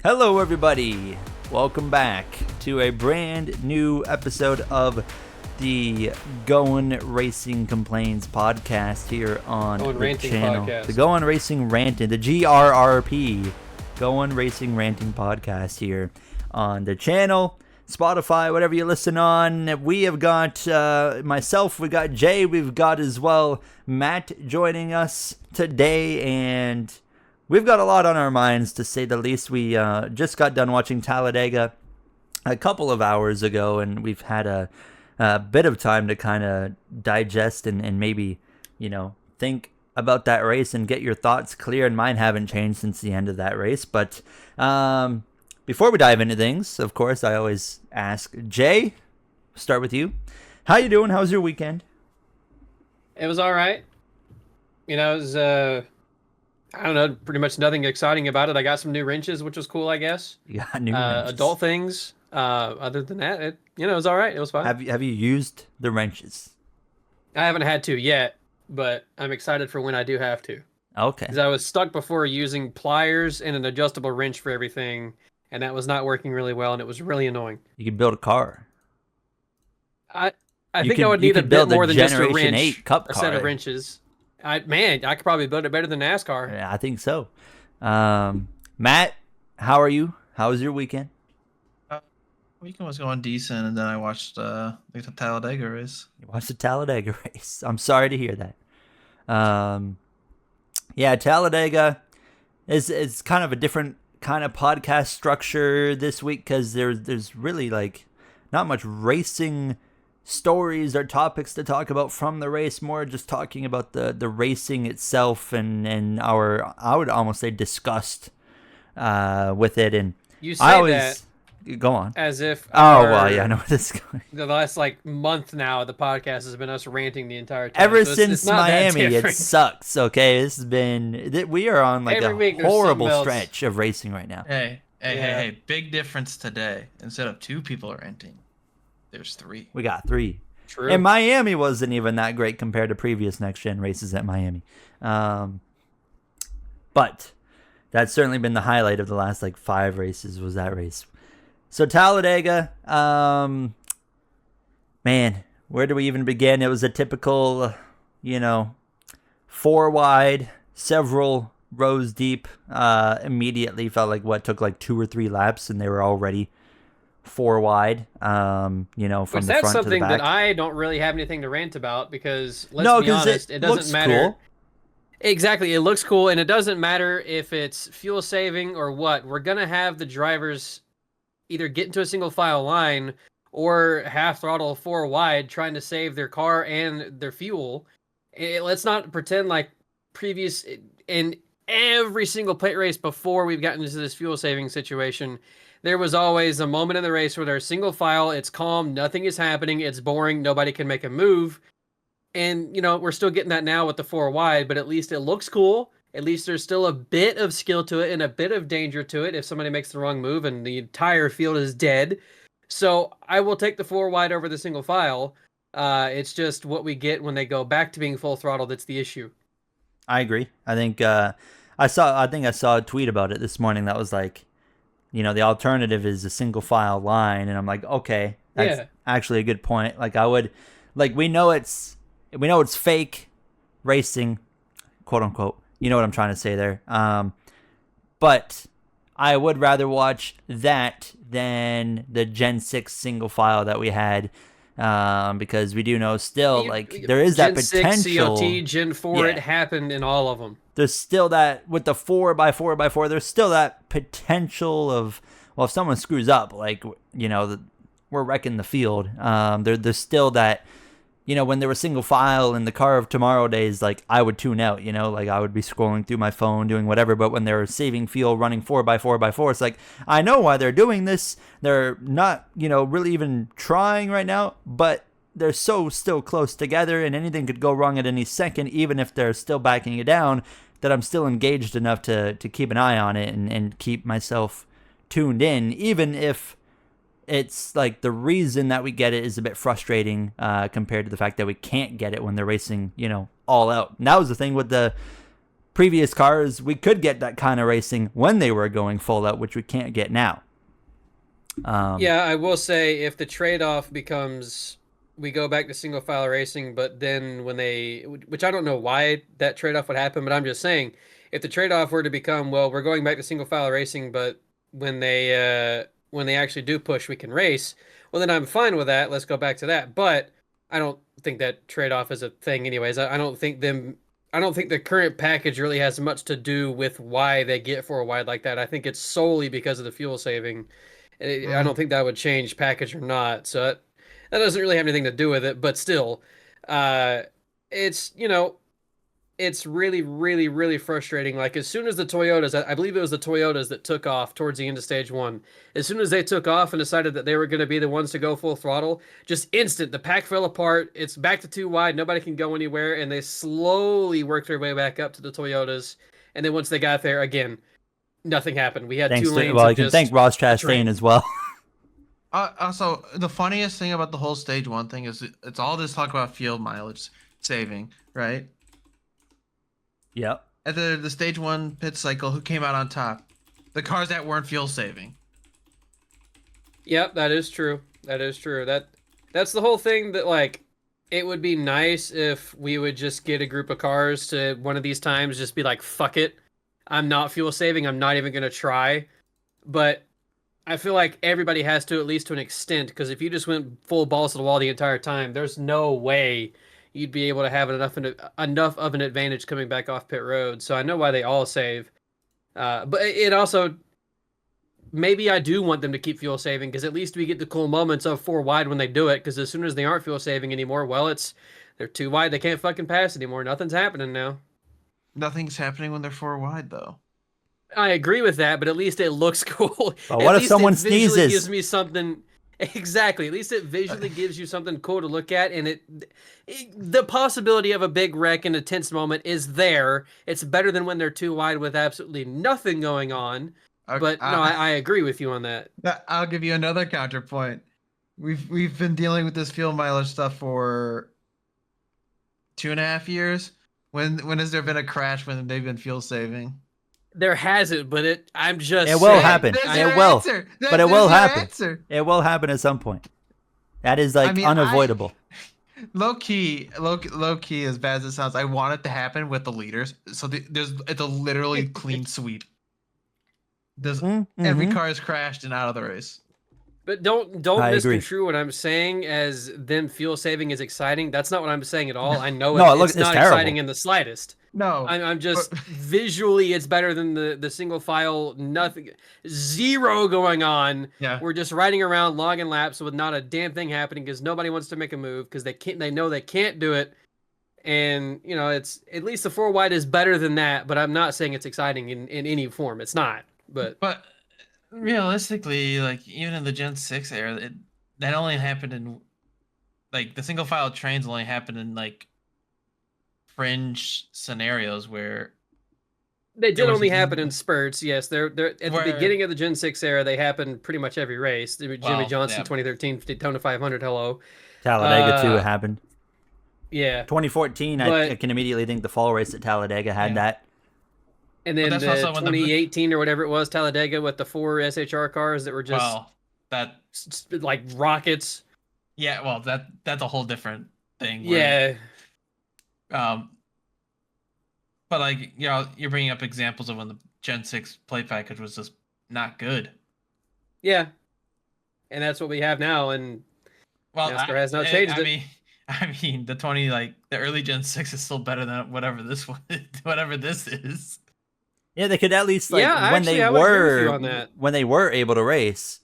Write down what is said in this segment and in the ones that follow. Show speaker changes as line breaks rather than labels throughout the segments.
Hello, everybody. Welcome back to a brand new episode of the GOWEN Racing Complaints podcast here on the channel.
Podcast.
The GOWEN Racing Ranting, the GRRP, GOWEN Racing Ranting podcast here on the channel. Spotify, whatever you listen on. We have got myself, we got Jay, we've got as well Matt joining us today, and we've got a lot on our minds, to say the least. We just got done watching Talladega a couple of hours ago, and we've had a bit of time to kind of digest and maybe, think about that race and get your thoughts clear. And mine haven't changed since the end of that race. But before we dive into things, of course, I always ask Jay, start with you. How you doing? How was your weekend?
It was all right. It was, I don't know, pretty much nothing exciting about it. I got some new wrenches, which was cool, I guess.
You got new wrenches.
Adult things. Other than that, it was all right. It was fine.
Have you used the wrenches?
I haven't had to yet, but I'm excited for when I do have to.
Okay.
Because I was stuck before using pliers and an adjustable wrench for everything, and that was not working really well, and it was really annoying.
You could build a car.
I think I would need a bit more than just a wrench,
8 cup
a
car.
set of wrenches. I could probably build it better than NASCAR.
Yeah, I think so. Matt, how are you? How was your weekend?
Weekend was going decent, and then I watched the Talladega race.
You watched the Talladega race. I'm sorry to hear that. Yeah, Talladega is kind of a different kind of podcast structure this week, because there's really not much racing stories or topics to talk about from the race. More just talking about the racing itself and our, I would almost say, disgust with it. And
you say that.
Go on.
As if.
Well, yeah, I know where this is going.
The last month now, the podcast has been us ranting the entire time.
Ever
so
since
it's not
Miami,
that
it
different.
sucks. Okay, this has been. We are on
Every week
a
there's
horrible
something else.
stretch of racing right now.
Hey! Big difference today. Instead of 2 people renting, there's 3.
We got 3.
True.
And Miami wasn't even that great compared to previous next gen races at Miami. But that's certainly been the highlight of the last 5 races, was that race. So Talladega, man, where do we even begin? It was a typical, 4 wide, several rows deep. Immediately felt like took 2 or 3 laps, and they were already 4 wide. From the front to the back.
That's something that I don't really have anything to rant about, because let's be honest, it doesn't matter.
Cool.
Exactly, it looks cool, and it doesn't matter if it's fuel saving or what. We're gonna have the drivers either get into a single file line or half throttle 4 wide, trying to save their car and their fuel. Let's not pretend like previous in every single plate race before we've gotten into this fuel saving situation, there was always a moment in the race where there's single file, it's calm, nothing is happening, it's boring, nobody can make a move. And, we're still getting that now with the 4 wide, but at least it looks cool. At least there's still a bit of skill to it and a bit of danger to it if somebody makes the wrong move and the entire field is dead. So I will take the 4 wide over the single file. It's just what we get when they go back to being full throttle that's the issue.
I agree. I think I saw a tweet about it this morning that was the alternative is a single file line, and I'm like, okay, that's actually a good point. We know it's fake racing, quote unquote. You know what I'm trying to say there. But I would rather watch that than the Gen 6 single file that we had, because we do know still, there is that potential.
Gen 6, COT, Gen 4, it happened in all of them.
There's still that, with the 4x4x4, there's still that potential of, if someone screws up, we're wrecking the field. There's still that, when there was single file in the car of tomorrow days, I would tune out, I would be scrolling through my phone, doing whatever. But when they're saving fuel, running 4x4x4, it's I know why they're doing this. They're not, really even trying right now, but they're so still close together, and anything could go wrong at any second, even if they're still backing it down, that I'm still engaged enough to keep an eye on it and keep myself tuned in, even if it's the reason that we get it is a bit frustrating compared to the fact that we can't get it when they're racing, all out. And that was the thing with the previous cars, we could get that kind of racing when they were going full out, which we can't get now.
Yeah, I will say if the trade-off becomes we go back to single file racing, but then when which I don't know why that trade-off would happen, but I'm just saying if the trade-off were to become, well, we're going back to single file racing, but when they actually do push, we can race. Well, then I'm fine with that. Let's go back to that. But I don't think that trade-off is a thing anyways. I don't think the current package really has much to do with why they get 4 wide like that. I think it's solely because of the fuel saving. I don't think that would change package or not. So that doesn't really have anything to do with it. But still, it's it's really, really, really frustrating. Like as soon as the Toyotas, I believe it was the Toyotas that took off towards the end of stage 1. As soon as they took off and decided that they were going to be the ones to go full throttle, just instant, the pack fell apart. It's back to 2 wide. Nobody can go anywhere. And they slowly worked their way back up to the Toyotas. And then once they got there, again, nothing happened. We had 2 lanes.
Well, you can thank Ross Chastain as well.
Also, the funniest thing about the whole stage 1 thing is it's all this talk about fuel mileage saving, right?
Yep.
At the stage 1 pit cycle, who came out on top? The cars that weren't fuel saving.
Yep, that is true. That is true. That's the whole thing that, like, it would be nice if we would just get a group of cars to one of these times just be like, fuck it. I'm not fuel saving. I'm not even going to try. But I feel like everybody has to, at least to an extent, because if you just went full balls to the wall the entire time, there's no way you'd be able to have enough of an advantage coming back off pit road. So I know why they all save. But it also, maybe I do want them to keep fuel saving, because at least we get the cool moments of 4 wide when they do it, because as soon as they aren't fuel saving anymore, well, they're 2 wide. They can't fucking pass anymore. Nothing's happening now.
Nothing's happening when they're 4 wide, though.
I agree with that, but at least it looks cool.
But what if someone sneezes?
It gives me something. Exactly. At least it visually gives you something cool to look at, and the possibility of a big wreck and a tense moment is there. It's better than when they're 2 wide with absolutely nothing going on.
Okay,
but no, I agree with you on that.
I'll give you another counterpoint. We've been dealing with this fuel mileage stuff for 2.5 years. When has there been a crash when they've been fuel saving?
There hasn't, but I'm just.
It will happen. It will. But it will happen.
Answer.
It will happen at some point. That is like unavoidable.
Low key, as bad as it sounds, I want it to happen with the leaders. So it's a literally clean sweep. Every car is crashed and out of the race.
But don't misconstrue what I'm saying as them fuel saving is exciting. That's not what I'm saying at all. I know it's not
terrible.
exciting in the slightest.
No,
I'm just visually it's better than the single file, nothing, zero going on.
Yeah,
we're just riding around logging laps with not a damn thing happening because nobody wants to make a move because they know they can't do it. And it's at least the 4 wide is better than that. But I'm not saying it's exciting in any form. It's not. But
realistically, like even in the Gen 6 era, that only happened in like the single file trains only happened in like fringe scenarios where
they did only happen in spurts. Yes, they're at the beginning of the Gen 6 era. They happened pretty much every race. Jimmy Johnson, 2013 Daytona 500. Hello,
Talladega too happened.
Yeah,
2014. I can immediately think the fall race at Talladega had that.
And then the 2018 or whatever it was, Talladega with the 4 SHR cars that were just like rockets.
Yeah, well, that's a whole different thing.
Yeah.
But like you're bringing up examples of when the Gen 6 play package was just not good.
Yeah, and that's what we have now, and NASCAR has not changed it.
I mean, the early Gen 6 is still better than whatever this is.
Yeah, they could at least when they were able to race,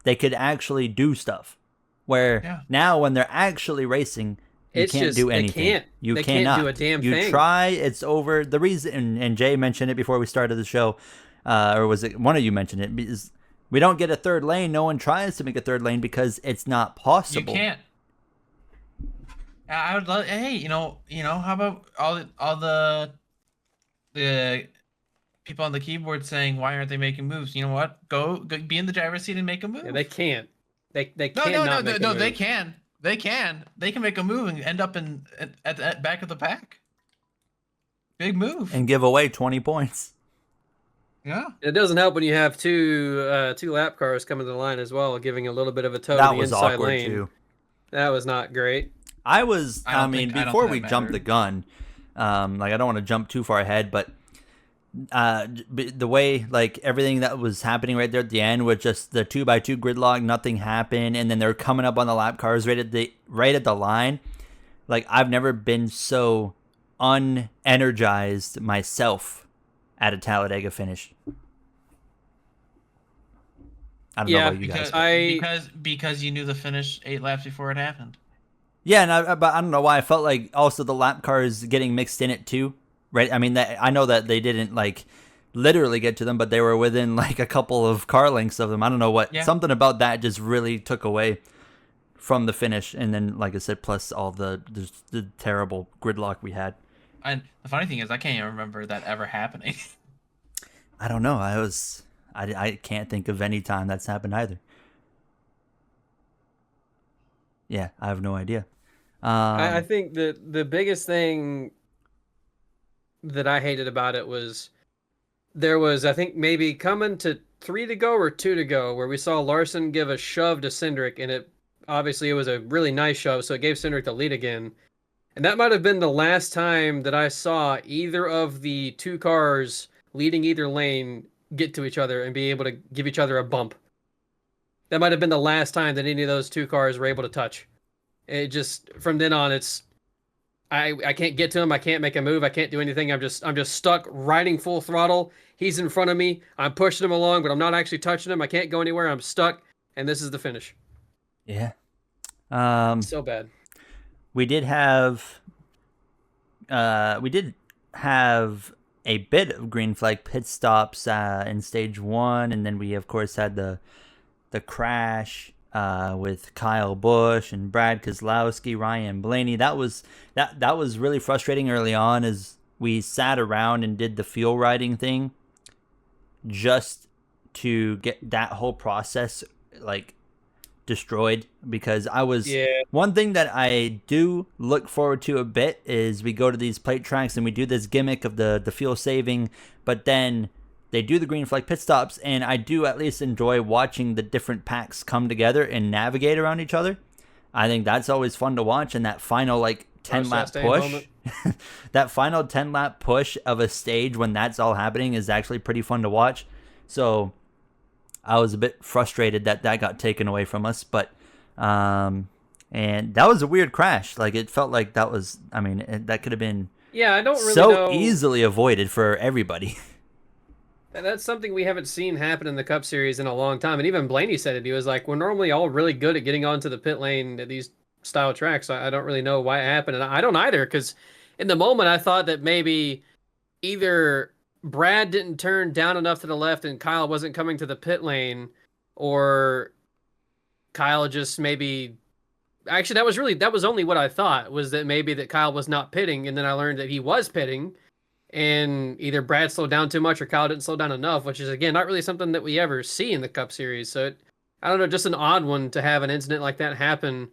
they could actually do stuff. Where now when they're actually racing, you can't do anything. They cannot
do a damn thing.
You try, it's over. The reason, and Jay mentioned it before we started the show, or was it one of you mentioned it? Because we don't get a third lane. No one tries to make a third lane because it's not possible.
You can't. I would love. Hey, how about all the people on the keyboard saying why aren't they making moves? You know what? Go be in the driver's seat and make a move.
Yeah, they can't. They can't.
No. They can. They can make a move and end up at the back of the pack. Big move.
and give away 20 points.
Yeah.
It doesn't help when you have two lap cars coming to the line as well, giving a little bit of a toe
That
to the
was
inside
awkward
lane.
too.
That was not great.
I
I
mean,
don't
before
think
we
that
jump the
mattered.
gun, like I don't want to jump too far ahead, but the way like everything that was happening right there at the end with just the 2x2 gridlock, nothing happened, and then they're coming up on the lap cars right at the line. Like I've never been so unenergized myself at a Talladega finish. I don't know about you guys.
Because you knew the finish 8 laps before it happened.
Yeah, and but I don't know why I felt like also the lap cars getting mixed in it too, right? I mean, I know that they didn't like literally get to them, but they were within like a couple of car lengths of them. I don't know what something about that just really took away from the finish, and then like I said, plus all the terrible gridlock we had.
And the funny thing is, I can't even remember that ever happening.
I don't know. I can't think of any time that's happened either. Yeah, I have no idea.
I think that the biggest thing that I hated about it was there was, I think, maybe coming to 3 to go or 2 to go, where we saw Larson give a shove to Cindric, and it was a really nice shove, so it gave Cindric the lead again. And that might have been the last time that I saw either of the two cars leading either lane get to each other and be able to give each other a bump. That might have been the last time that any of those two cars were able to touch. It just, from then on, it's I can't get to him. I can't make a move. I can't do anything. I'm just stuck riding full throttle. He's in front of me. I'm pushing him along, but I'm not actually touching him. I can't go anywhere. I'm stuck, and this is the finish.
Yeah.
So bad.
We did have a bit of green flag pit stops in stage 1, and then we of course had the crash with Kyle Busch and Brad Keselowski, Ryan Blaney. That was really frustrating early on as we sat around and did the fuel riding thing just to get that whole process like destroyed, because one thing that I do look forward to a bit is we go to these plate tracks and we do this gimmick of the fuel saving, but then they do the green flag pit stops, and I do at least enjoy watching the different packs come together and navigate around each other. I think that's always fun to watch, and that final like 10 lap push that final 10 lap push of a stage when that's all happening is actually pretty fun to watch. So I was a bit frustrated that got taken away from us, but and that was a weird crash. Like it felt like that was, I mean, that could have been
I don't really
so
know.
Easily avoided for everybody.
That's something we haven't seen happen in the Cup Series in a long time. And even Blaney said it. He was like, we're normally all really good at getting onto the pit lane at these style tracks. I don't really know why it happened. And I don't either, because in the moment I thought that maybe either Brad didn't turn down enough to the left and Kyle wasn't coming to the pit lane, or Kyle just maybe... Actually, that was only what I thought, was that maybe that Kyle was not pitting, and then I learned that he was pitting. And either Brad slowed down too much or Kyle didn't slow down enough, which is, again, not really something that we ever see in the Cup Series. So, I don't know, just an odd one to have an incident like that happen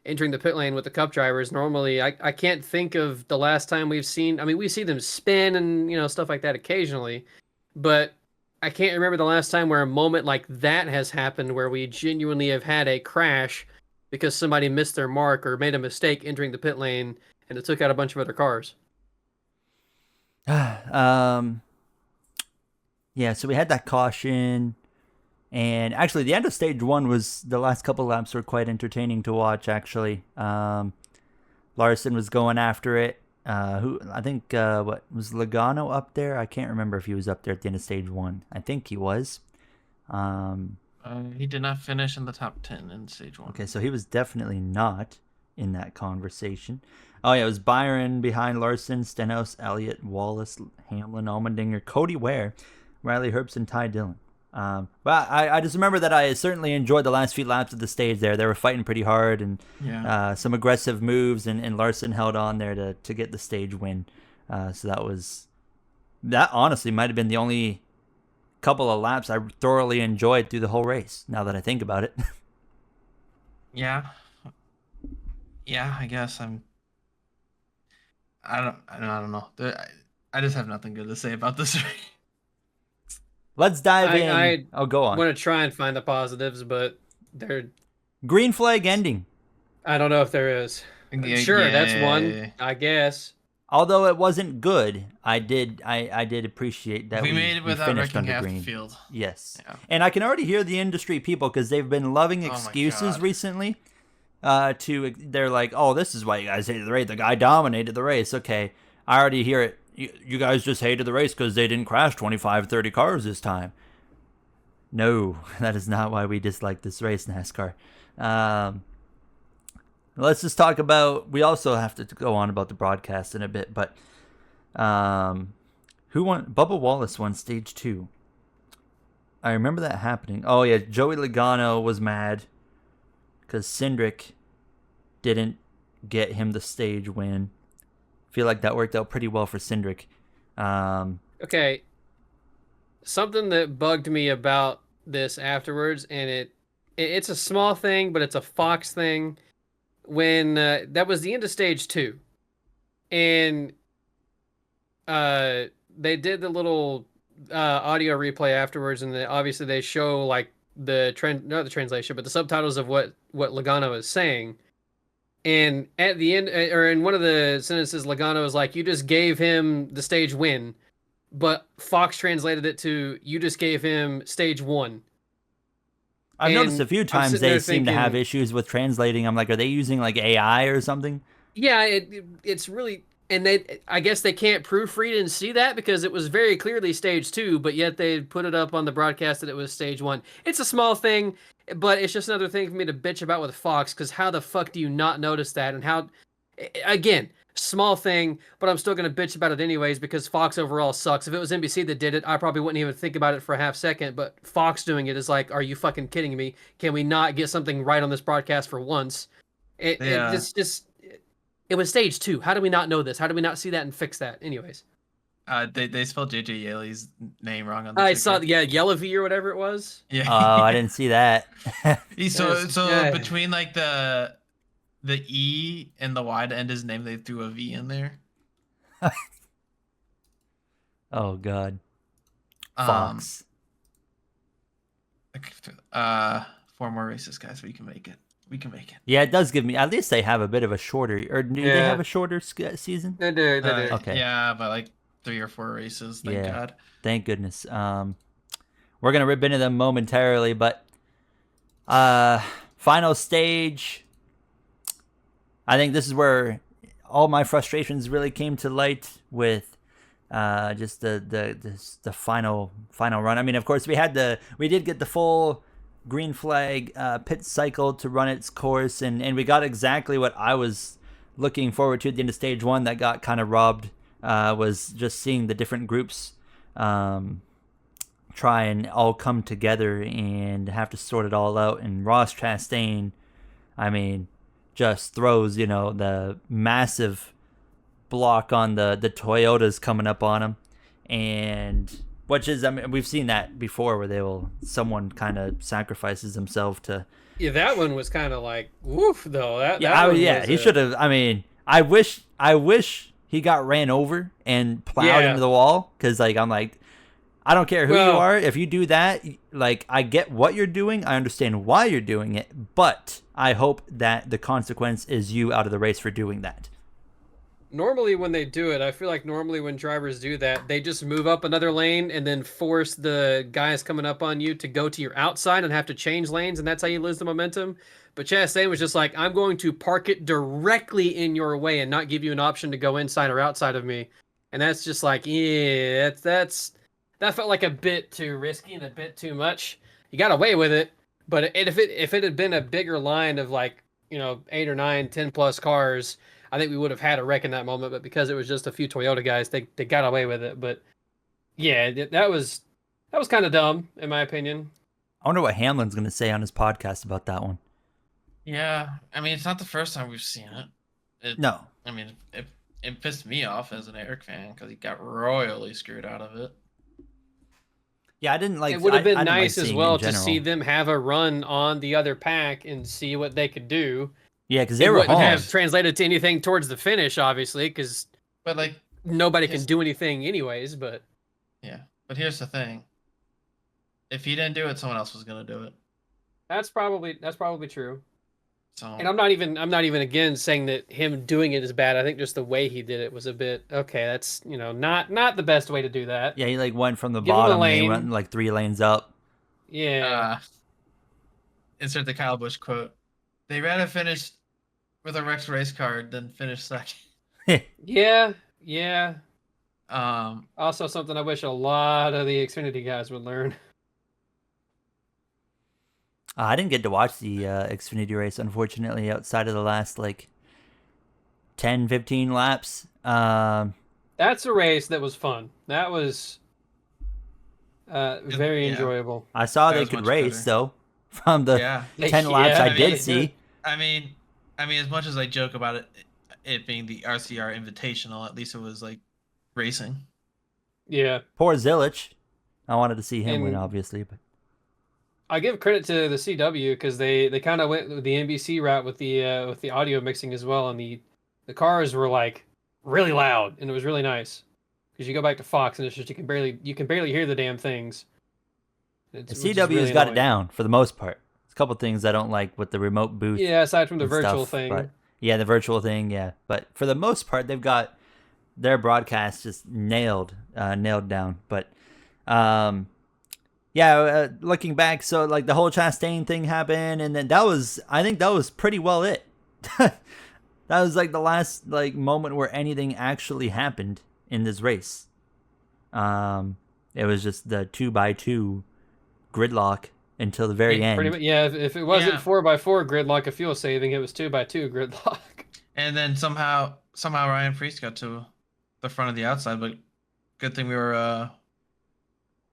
entering the pit lane with the Cup drivers. Normally, I can't think of the last time we've seen... I mean, we see them spin and, stuff like that occasionally. But I can't remember the last time where a moment like that has happened where we genuinely have had a crash because somebody missed their mark or made a mistake entering the pit lane and it took out a bunch of other cars.
Yeah, so we had that caution, and actually the end of stage 1 was, the last couple laps were quite entertaining to watch, actually. Larson was going after it. Who I think what was Logano up there? I can't remember if he was up there at the end of stage 1. I think he was.
He did not finish in the top 10 in stage 1.
Okay, so he was definitely not in that conversation. Oh, yeah, it was Byron behind Larson, Stenhouse, Elliott, Wallace, Hamlin, Allmendinger, Cody Ware, Riley Herbst, and Ty Dillon. But I just remember that I certainly enjoyed the last few laps of the stage there. They were fighting pretty hard, and some aggressive moves, and Larson held on there to get the stage win. So that honestly might have been the only couple of laps I thoroughly enjoyed through the whole race, now that I think about it.
Yeah, I guess I don't know. I just have nothing good to say about this.
Let's dive in.
I
Oh, go on.
want to try and find the positives, but
Green flag ending.
I don't know if there is.
Yeah,
Sure, that's
yeah.
one, I guess.
Although it wasn't good, I did appreciate that
we made it without
finished
wrecking
under
half
green.
the field.
Yes.
Yeah.
And I can already hear the industry people because they've been loving
Oh my
excuses
God.
recently. They're like, oh, this is why you guys hated the race. The guy dominated the race. Okay, I already hear it. You guys just hated the race because they didn't crash 25, 30 cars this time. No, that is not why we dislike this race, NASCAR. Let's just talk about. We also have to go on about the broadcast in a bit, but who won? Bubba Wallace won stage 2. I remember that happening. Oh yeah, Joey Logano was mad because Cindric didn't get him the stage win. Feel like that worked out pretty well for Cindric.
Okay. Something that bugged me about this afterwards, and it's a small thing, but it's a Fox thing. When that was the end of stage 2, and they did the little audio replay afterwards, and obviously they show like not the translation, but the subtitles of what Logano is saying. And at the end, or in one of the sentences, Logano is like, "You just gave him the stage win," but Fox translated it to, "You just gave him stage 1."
I've noticed a few times they seem to have
thinking,
issues with translating. I'm like, are they using like AI or something?
Yeah, it's really, and I guess they can't proofread and see that because it was very clearly stage 2, but yet they put it up on the broadcast that it was stage 1. It's a small thing, but it's just another thing for me to bitch about with Fox, because how the fuck do you not notice that? And how, again, small thing, but I'm still going to bitch about it anyways because Fox overall sucks. If it was NBC that did it, I probably wouldn't even think about it for a half second, but Fox doing it is like, are you fucking kidding me? Can we not get something right on this broadcast for once? It was stage 2. How do we not know this? How do we not see that and fix that? Anyways.
They spelled JJ Yeley's name wrong on the
I
ticker.
saw, Yellow V or whatever it was.
Yeah.
Oh, I didn't see that.
Between like the E and the Y to end his name, they threw a V in there.
Oh God. Fox.
4 more races, guys. We can make it.
Yeah, it does give me. At least they have a bit of a shorter. Or do they have a shorter season?
They do.
Okay.
Yeah, but like 3 or 4 races. Thank God.
Thank goodness. We're gonna rip into them momentarily, but final stage. I think this is where all my frustrations really came to light with just the final run. I mean, of course, we did get the full green flag pit cycle to run its course, and we got exactly what I was looking forward to at the end of stage 1 that got kind of robbed. Was just seeing the different groups try and all come together and have to sort it all out. And Ross Chastain, I mean, just throws, the massive block on the Toyotas coming up on him. And which is, I mean, we've seen that before where someone kind of sacrifices himself to.
Yeah, that one was kind of like, woof, though.
He should have. I mean, I wish he got ran over and plowed into the wall, because I'm like, I don't care who you are. If you do that, I get what you're doing. I understand why you're doing it, but I hope that the consequence is you out of the race for doing that.
Normally when they do it, I feel like normally when drivers do that, they just move up another lane and then force the guys coming up on you to go to your outside and have to change lanes, and that's how you lose the momentum. But Chastain was just like, I'm going to park it directly in your way and not give you an option to go inside or outside of me. And that's just like, yeah, that felt like a bit too risky and a bit too much. You got away with it, but if it had been a bigger line of 8 or 9, 10 plus cars, I think we would have had a wreck in that moment. But because it was just a few Toyota guys, they got away with it. But yeah, that was kind of dumb in my opinion.
I wonder what Hamlin's going to say on his podcast about that one.
Yeah, I mean, it's not the first time we've seen it.
No.
I mean, it pissed me off as an Eric fan because he got royally screwed out of it.
Yeah, I didn't like.
It would have been
I
nice
like
as well to see them have a run on the other pack and see what they could do.
Yeah, because they were
wouldn't
home.
have translated to anything towards the finish, obviously.
But
nobody can do anything anyways. But
but here's the thing: if he didn't do it, someone else was gonna do it.
that's probably true.
So,
And I'm not even again saying that him doing it is bad. I think just the way he did it was a bit okay. That's not the best way to do that.
Yeah, he like went from the
Give him a
bottom and he
lane.
went like 3 lanes up.
Yeah.
Insert the Kyle Busch quote. They rather finish with a Rex race card than finish second.
Yeah.
Um,
Also, something I wish a lot of the Xfinity guys would learn.
I didn't get to watch the Xfinity race, unfortunately, outside of the last like 10, 15 laps.
That's a race that was fun. That was very enjoyable.
I saw
That
they
was
could
much
race
better.
though from the
Yeah.
10 laps I
Yeah,
did
they
see.
I mean, as much as I joke about it being the RCR Invitational, at least it was like racing.
Yeah.
Poor Zilich. I wanted to see him win,
And-
obviously, but
I give credit to the CW because they kind of went with the NBC route with the audio mixing as well, and the cars were like really loud, and it was really nice. Because you go back to Fox, and it's just you can barely hear the damn things.
the CW's
really
got it
annoying.
down for the most part. There's a couple things I don't like with the remote booth.
Yeah, aside from the
and
virtual
stuff,
thing.
but yeah, the virtual thing, yeah. But for the most part, they've got their broadcast just nailed down. But looking back, so like the whole Chastain thing happened, and then I think that was pretty well it. That was like the last like moment where anything actually happened in this race. It was just the 2x2 gridlock until the very end.
Pretty much, yeah. If it wasn't 4x4 gridlock of fuel saving, it was 2x2 gridlock.
And then somehow Ryan Preece got to the front of the outside, but good thing we were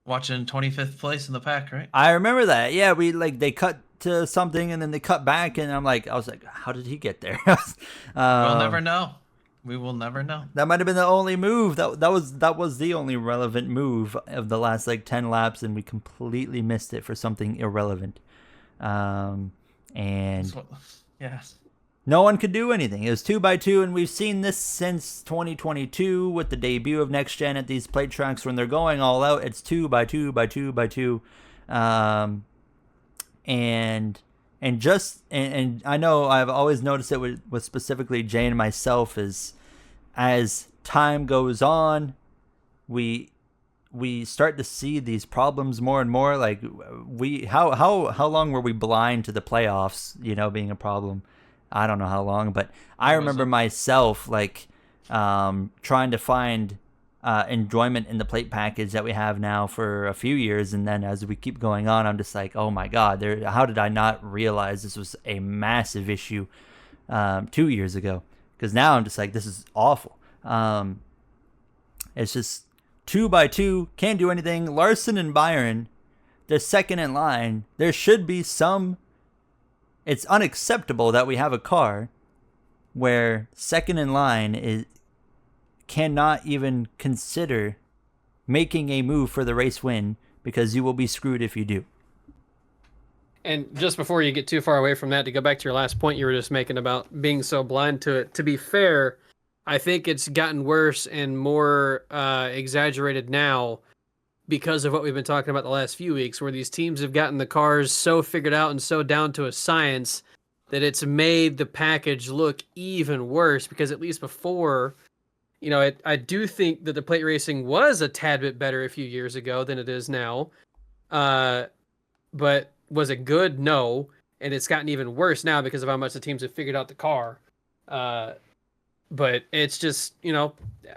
watching 25th place in the pack, right?
I remember that. Yeah, they cut to something and then they cut back, and I was like, how did he get there?
We'll never know. We will never know.
That might have been the only move. That was the only relevant move of the last like 10 laps, and we completely missed it for something irrelevant. And
Yes.
no one could do anything. It was 2x2, and we've seen this since 2022 with the debut of Next Gen at these plate tracks. When they're going all out, it's 2x2x2x2. And I know I've always noticed it with specifically Jay and myself is as time goes on, we start to see these problems more and more. Like how long were we blind to the playoffs, being a problem? I don't know how long, but I remember myself like trying to find enjoyment in the plate package that we have now for a few years, and then as we keep going on, I'm just like, oh my god, how did I not realize this was a massive issue 2 years ago? Because now I'm just like, this is awful. It's just 2x2, can't do anything. Larson and Byron, they're second in line. There should be some. It's unacceptable that we have a car where second in line cannot even consider making a move for the race win, because you will be screwed if you do.
And just before you get too far away from that, to go back to your last point you were just making about being so blind to it, to be fair, I think it's gotten worse and more exaggerated now because of what we've been talking about the last few weeks, where these teams have gotten the cars so figured out and so down to a science that it's made the package look even worse. Because at least before, I do think that the plate racing was a tad bit better a few years ago than it is now. But was it good? No. And it's gotten even worse now because of how much the teams have figured out the car. But it's just,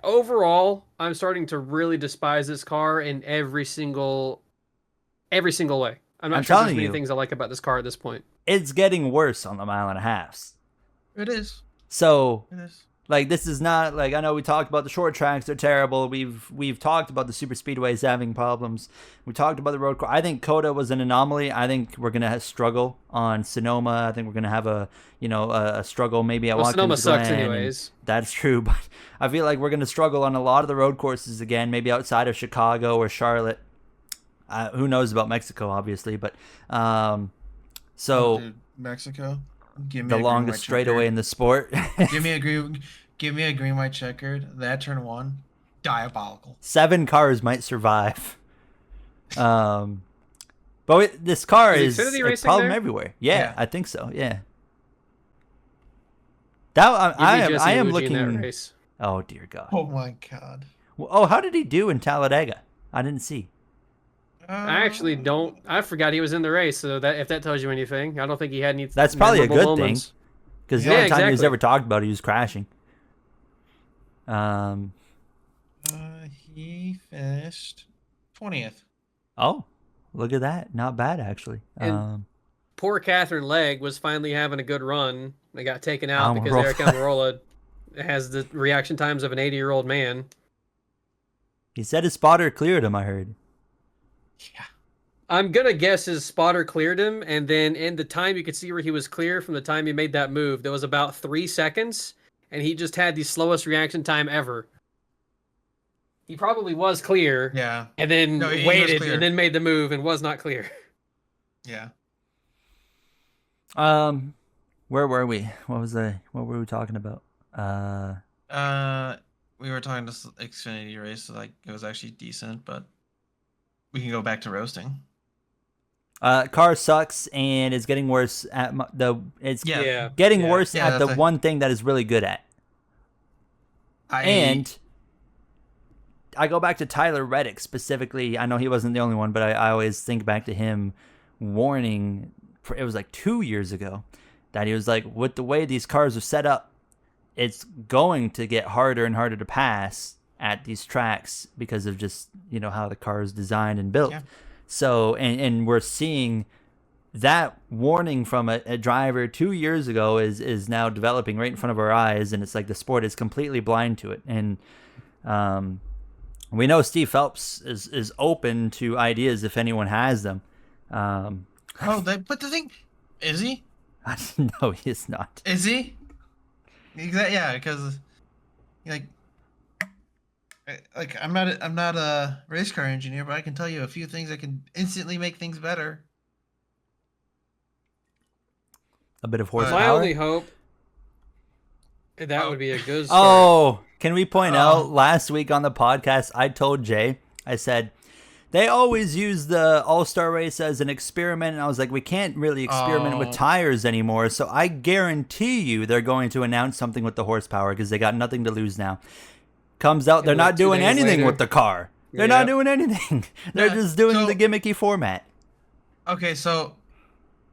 overall, I'm starting to really despise this car in every single way. I'm not sure there's many things I like about this car at this point.
It's getting worse on the mile and a halves.
It is.
So,
It is.
like, this is not like, I know we talked about the short tracks, they're terrible. We've talked about the super speedways having problems. We talked about the road course. I think Coda was an anomaly. I think we're gonna struggle on Sonoma. I think we're gonna have a struggle maybe at Watkins
Sonoma sucks
Glen,
anyways.
That's true, but I feel like we're gonna struggle on a lot of the road courses again. Maybe outside of Chicago or Charlotte. Who knows about Mexico, obviously, but
Dude, Mexico.
The longest straightaway in the sport.
Give me a green.
Give me a green white checkered. That turn 1, diabolical.
7 cars might survive. But this car
Is
is
Xfinity
a
racing
problem
there?
everywhere. Yeah,
Yeah.
I think so. Yeah. That
Give me Jesse
I am
Iwuji in that
looking.
race.
Oh dear God.
Oh my god.
Oh, how did he do in Talladega? I didn't see.
I actually don't. I forgot he was in the race. So that if that tells you anything, I don't think he had any.
That's probably a
memorable
good thing.
moments.
Because the
Yeah,
only time he was
exactly.
ever talked about, he was crashing.
He finished 20th.
Oh, look at that. Not bad, actually.
And- Poor Catherine Legg was finally having a good run. They got taken out because
Almirola.
Eric Almirola has the reaction times of an 80-year-old man.
He said his spotter cleared him, I heard.
Yeah.
I'm gonna guess his spotter cleared him, and then in the time you could see where he was clear from the time he made that move, there was about 3 seconds, and he just had the slowest reaction time ever. He probably was clear,
Yeah.
and then
No, he was
waited,
clear.
and then made the move, and was not clear.
Yeah.
Where were we? What were we talking about?
We were talking to Xfinity race, so like it was actually decent, but we can go back to roasting.
Car sucks and it's getting worse at it's
Yeah.
getting
Yeah.
worse
Yeah,
at the
that's
one thing that is really good at. And I go back to Tyler Reddick specifically. I know he wasn't the only one, but I always think back to him warning. It was like 2 years ago that he was like, with the way these cars are set up, it's going to get harder and harder to pass at these tracks because of just, how the car is designed and built.
Yeah.
So, and we're seeing that warning from a driver 2 years ago is now developing right in front of our eyes, and it's like the sport is completely blind to it. And we know Steve Phelps is open to ideas if anyone has them.
But the thing is, he?
No, he is not.
Is he? Exactly. Yeah, because I'm not a race car engineer, but I can tell you a few things that can instantly make things better.
A bit of
My
horsepower.
only hope that would be a good start.
Oh, can we point out last week on the podcast, I told Jay, I said, they always use the All-Star race as an experiment, and I was like, we can't really experiment with tires anymore, so I guarantee you they're going to announce something with the horsepower because they got nothing to lose now. Comes out, they're
like
not
2
doing
days
anything
later.
with the car. They're not doing anything. They're just doing the gimmicky format.
Okay, so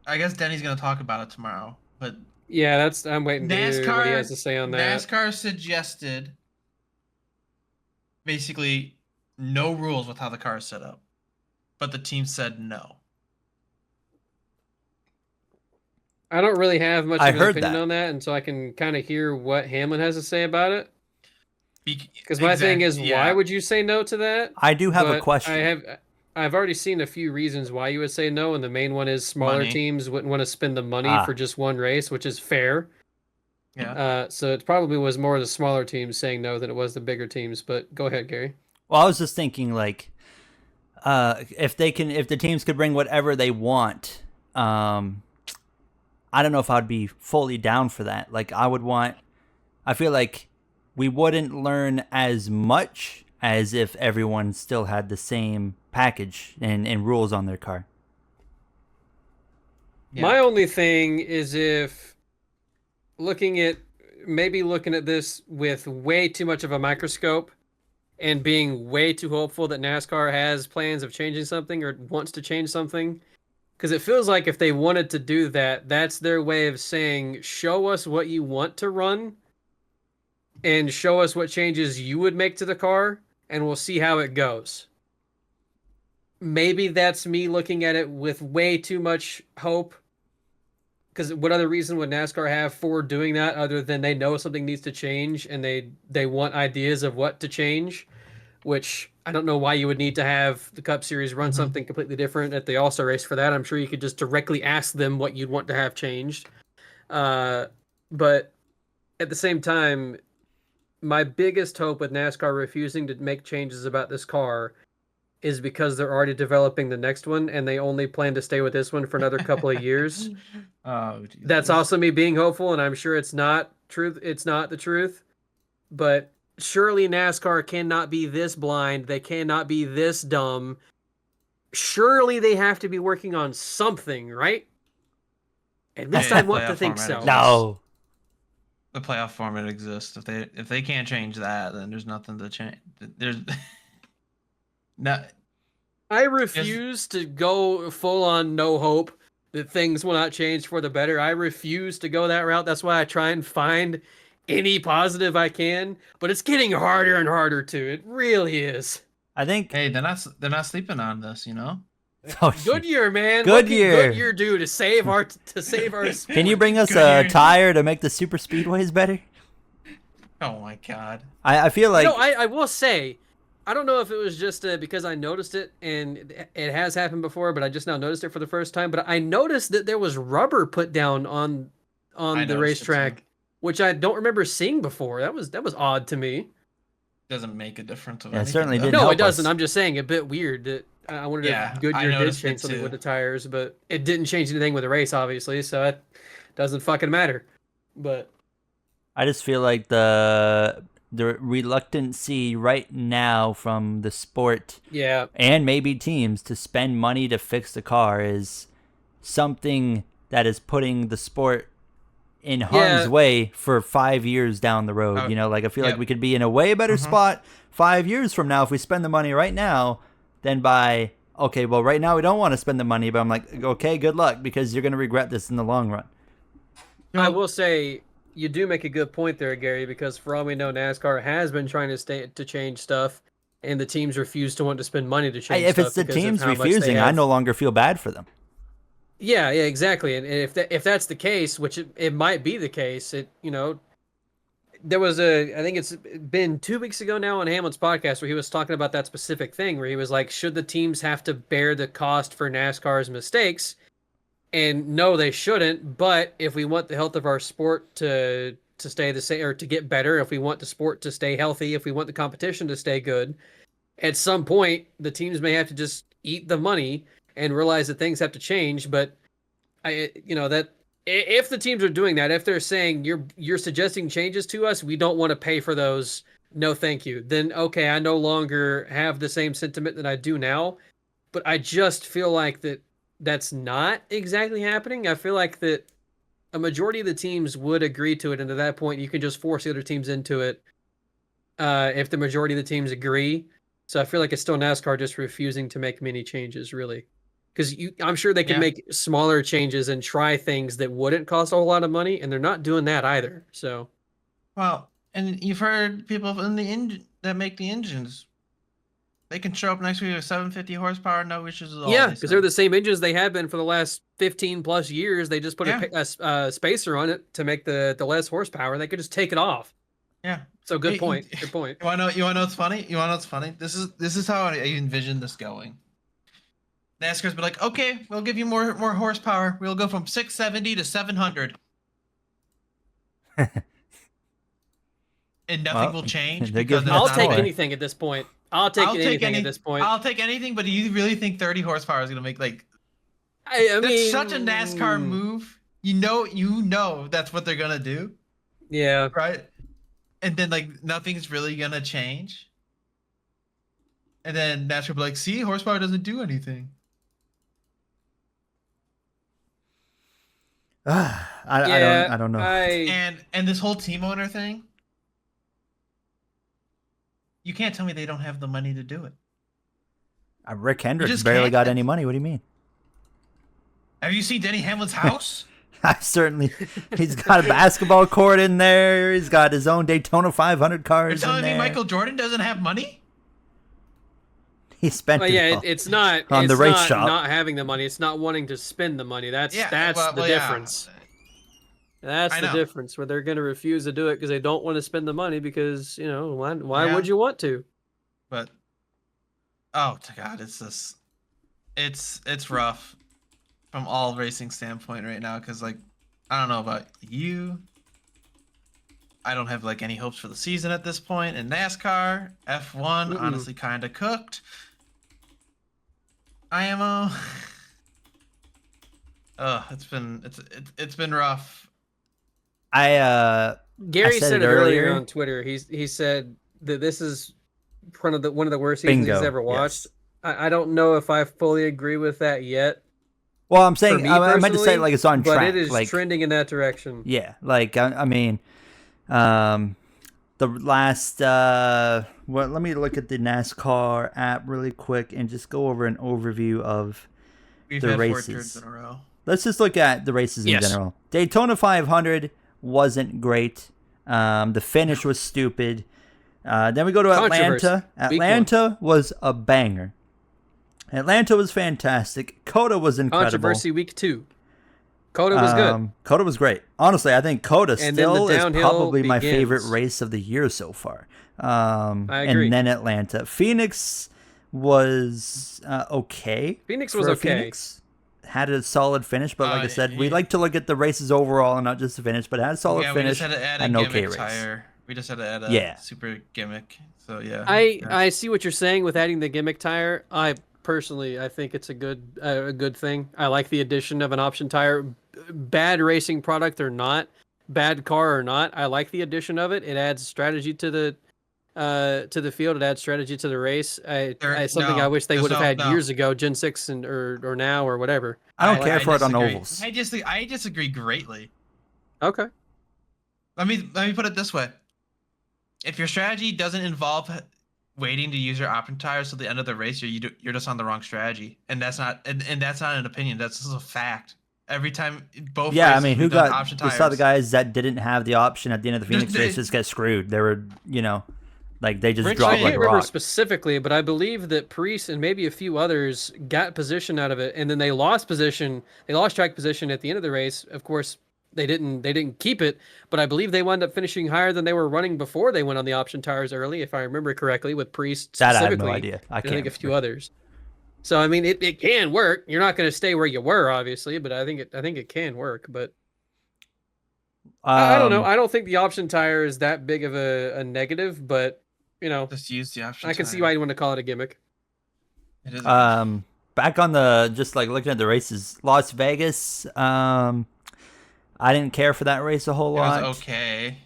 I guess Denny's gonna talk about it tomorrow, but
Yeah, I'm waiting to hear what he has to say on that.
NASCAR suggested basically no rules with how the car is set up, but the team said no.
I don't really have much
I
of an
heard
opinion
that.
on that, and so I can kind of hear what Hamlin has to say about it. Because my
Because
thing is, why would you say no to that?
I do have a
But
question.
I've already seen a few reasons why you would say no, and the main one is smaller
Money.
teams wouldn't want to spend the money for just one race, which is fair.
Yeah.
So it probably was more the smaller teams saying no than it was the bigger teams. But go ahead, Gary.
Well, I was just thinking, like, if the teams could bring whatever they want, I don't know if I'd be fully down for that. Like, I feel like we wouldn't learn as much as if everyone still had the same package and rules on their car.
Yeah.
My only thing is if looking at this with way too much of a microscope and being way too hopeful that NASCAR has plans of changing something or wants to change something. Because it feels like if they wanted to do that, that's their way of saying, show us what you want to run and show us what changes you would make to the car, and we'll see how it goes. Maybe that's me looking at it with way too much hope. Because what other reason would NASCAR have for doing that other than they know something needs to change and they want ideas of what to change? Which I don't know why you would need to have the Cup Series run something completely different at the All-Star race for that. I'm sure you could just directly ask them what you'd want to have changed. But at the same time, my biggest hope with NASCAR refusing to make changes about this car is because they're already developing the next one and they only plan to stay with this one for another couple of years.
Oh, Jesus.
That's also me being hopeful, and I'm sure it's not truth. It's not the truth. but surely NASCAR cannot be this blind. They cannot be this dumb. Surely they have to be working on something, right? At least I want to think so.
No.
The playoff format exists. If they can't change that, then there's nothing to change. There's no.
I refuse to go full on no hope that things will not change for the better. I refuse to go that route. That's why I try and find any positive I can, but it's getting harder and harder to. It really is.
I think.
Hey, they're not sleeping on this, you know.
Oh,
Goodyear, man.
Goodyear.
What can Goodyear do to save our
Can you bring us a tire to make the super speedways better?
Oh my god.
I feel like.
No, I will say, I don't know if it was just because I noticed it, and it has happened before, but I just now noticed it for the first time. But I noticed that there was rubber put down on the racetrack, which I don't remember seeing before. That was odd to me.
Doesn't make a difference.
It certainly didn't.
No,
help
it doesn't.
us.
I'm just saying a bit weird that I wondered if Goodyear did change something with the tires, but it didn't change anything with the race, obviously. So it doesn't fucking matter. But
I just feel like the reluctancy right now from the sport, and maybe teams to spend money to fix the car is something that is putting the sport in harm's way for 5 years down the road. You know, like I feel like we could be in a way better spot 5 years from now if we spend the money right now than by, okay, well, right now we don't want to spend the money, but I'm like, okay, good luck, because you're going to regret this in the long run.
I will say, you do make a good point there, Gary, because for all we know, NASCAR has been trying to change stuff, and the teams refuse to want to spend money to change
if
stuff.
If it's the teams refusing, I no longer feel bad for them.
Yeah, exactly. And if that's the case, which it might be the case, there was I think it's been 2 weeks ago now on Hamlin's podcast where he was talking about that specific thing where he was like, should the teams have to bear the cost for NASCAR's mistakes? And no, they shouldn't. But if we want the health of our sport to stay the same or to get better, if we want the sport to stay healthy, if we want the competition to stay good, at some point the teams may have to just eat the money and realize that things have to change. But that if the teams are doing that, if they're saying you're suggesting changes to us, we don't want to pay for those. No, thank you. Then okay, I no longer have the same sentiment that I do now. But I just feel like that's not exactly happening. I feel like that a majority of the teams would agree to it, and at that point, you can just force the other teams into it if the majority of the teams agree. So I feel like it's still NASCAR just refusing to make many changes, really. Because I'm sure they can make smaller changes and try things that wouldn't cost a whole lot of money, and they're not doing that either. So,
well, and you've heard people in the engine that make the engines. They can show up next week with 750 horsepower, no issues at all.
Yeah, because they're the same engines they have been for the last 15 plus years. They just put a spacer on it to make the less horsepower. They could just take it off.
Yeah.
So good point. Good point.
You wanna know what's funny? This is how I envision this going. NASCAR's be like, okay, we'll give you more horsepower. We'll go from 670 to 700. And nothing will change.
I'll take anything at this point. I'll take anything at this point.
I'll take anything, but do you really think 30 horsepower is gonna make
I mean,
that's such a NASCAR move. You know that's what they're gonna do.
Yeah.
Right? And then nothing's really gonna change. And then NASCAR will be like, see, horsepower doesn't do anything.
I don't know.
And this whole team owner thing, you can't tell me they don't have the money to do it.
Rick Hendricks barely got any money. What do you mean?
Have you seen Denny Hamlin's house?
He's got a basketball court in there. He's got his own Daytona 500 cars.
You're telling me Michael Jordan doesn't have money?
He spent
it's not
on the race shop.
Not having the money. It's not wanting to spend the money. That's the difference. That's the difference where they're going to refuse to do it because they don't want to spend the money because, why would you want to?
But, oh, God, it's rough from all racing standpoint right now because, I don't know about you. I don't have, any hopes for the season at this point. In NASCAR, F1, honestly kind of cooked. IMO. It's been rough.
I
Gary
said
said
it
it earlier
earlier.
on Twitter. He said that this is one of the worst seasons
Bingo.
he's ever watched.
Yes.
I don't know if I fully agree with that yet.
Well, I'm
For
saying
me
I meant to say
personally,
like it's on
but it
track.
is
Like
trending in that direction.
yeah, like I mean, um, the last well, let me look at the NASCAR app really quick and just go over an overview of
We've
the
had 4
races.
turns in a row.
Let's just look at the races in
Yes.
general. Daytona 500 wasn't great. The finish was stupid. Then we go to
Controversy.
Atlanta.
Week one.
Atlanta was a banger. Atlanta was fantastic. Coda was incredible.
Controversy week 2. Coda was good.
Coda was great. Honestly, I think Coda
And then the
still is
downhill
probably my favorite
begins.
race of the year so far.
I agree.
And then Atlanta. Phoenix was okay.
Phoenix
for
was
a
okay.
Phoenix. Had a solid finish, but like I said, we
yeah.
like to look at the races overall and not just the finish, but had a solid
Yeah, we
finish
just had to add a
and an okay
gimmick
race.
tire. We just had to add a
Yeah.
super gimmick. So yeah.
I see what you're saying with adding the gimmick tire. I think it's a good thing. I like the addition of an option tire. Bad racing product or not, bad car or not, I like the addition of it. It adds strategy to the field. It adds strategy to the race. Something I wish they would have had years ago, Gen 6 or now or whatever.
I don't care for it on
disagree.
ovals.
I disagree greatly.
Okay.
Let me put it this way. If your strategy doesn't involve waiting to use your option tires till the end of the race, you're just on the wrong strategy, and that's not an opinion. That's just a fact. Every time both
Yeah, I
races
mean,
we've
who
done
got?
option
We
tires.
saw the guys that didn't have the option at the end of the Phoenix
Just-
race just get screwed. They were, like they just
Rich
dropped
I
Right,
like
can't
a
remember
rock.
specifically, but I believe that Priest and maybe a few others got position out of it, and then they lost position. They lost track position at the end of the race. Of course, they didn't keep it, but I believe they wound up finishing higher than they were running before they went on the option tires early, if I remember correctly, with Priest
That I
specifically.
have no idea. I
and I think a few
remember.
others. So I mean, it can work. You're not going to stay where you were, obviously, but I think it can work. But I don't know. I don't think the option tire is that big of a negative, but
Just use the option.
I can see why you want to call it a gimmick.
It is.
Back on the just like looking at the races, Las Vegas. I didn't care for that race a whole lot.
It was okay.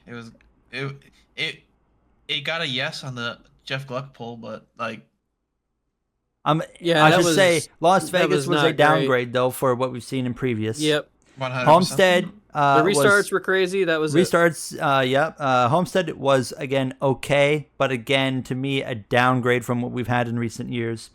It got a yes on the Jeff Gluck poll, but like.
Yeah,
I should say Las
that
Vegas was
not
a downgrade though for what we've seen in previous.
Yep.
100%.
Homestead.
The restarts were crazy. That was
restarts. Yep. Homestead was again okay, but again to me a downgrade from what we've had in recent years.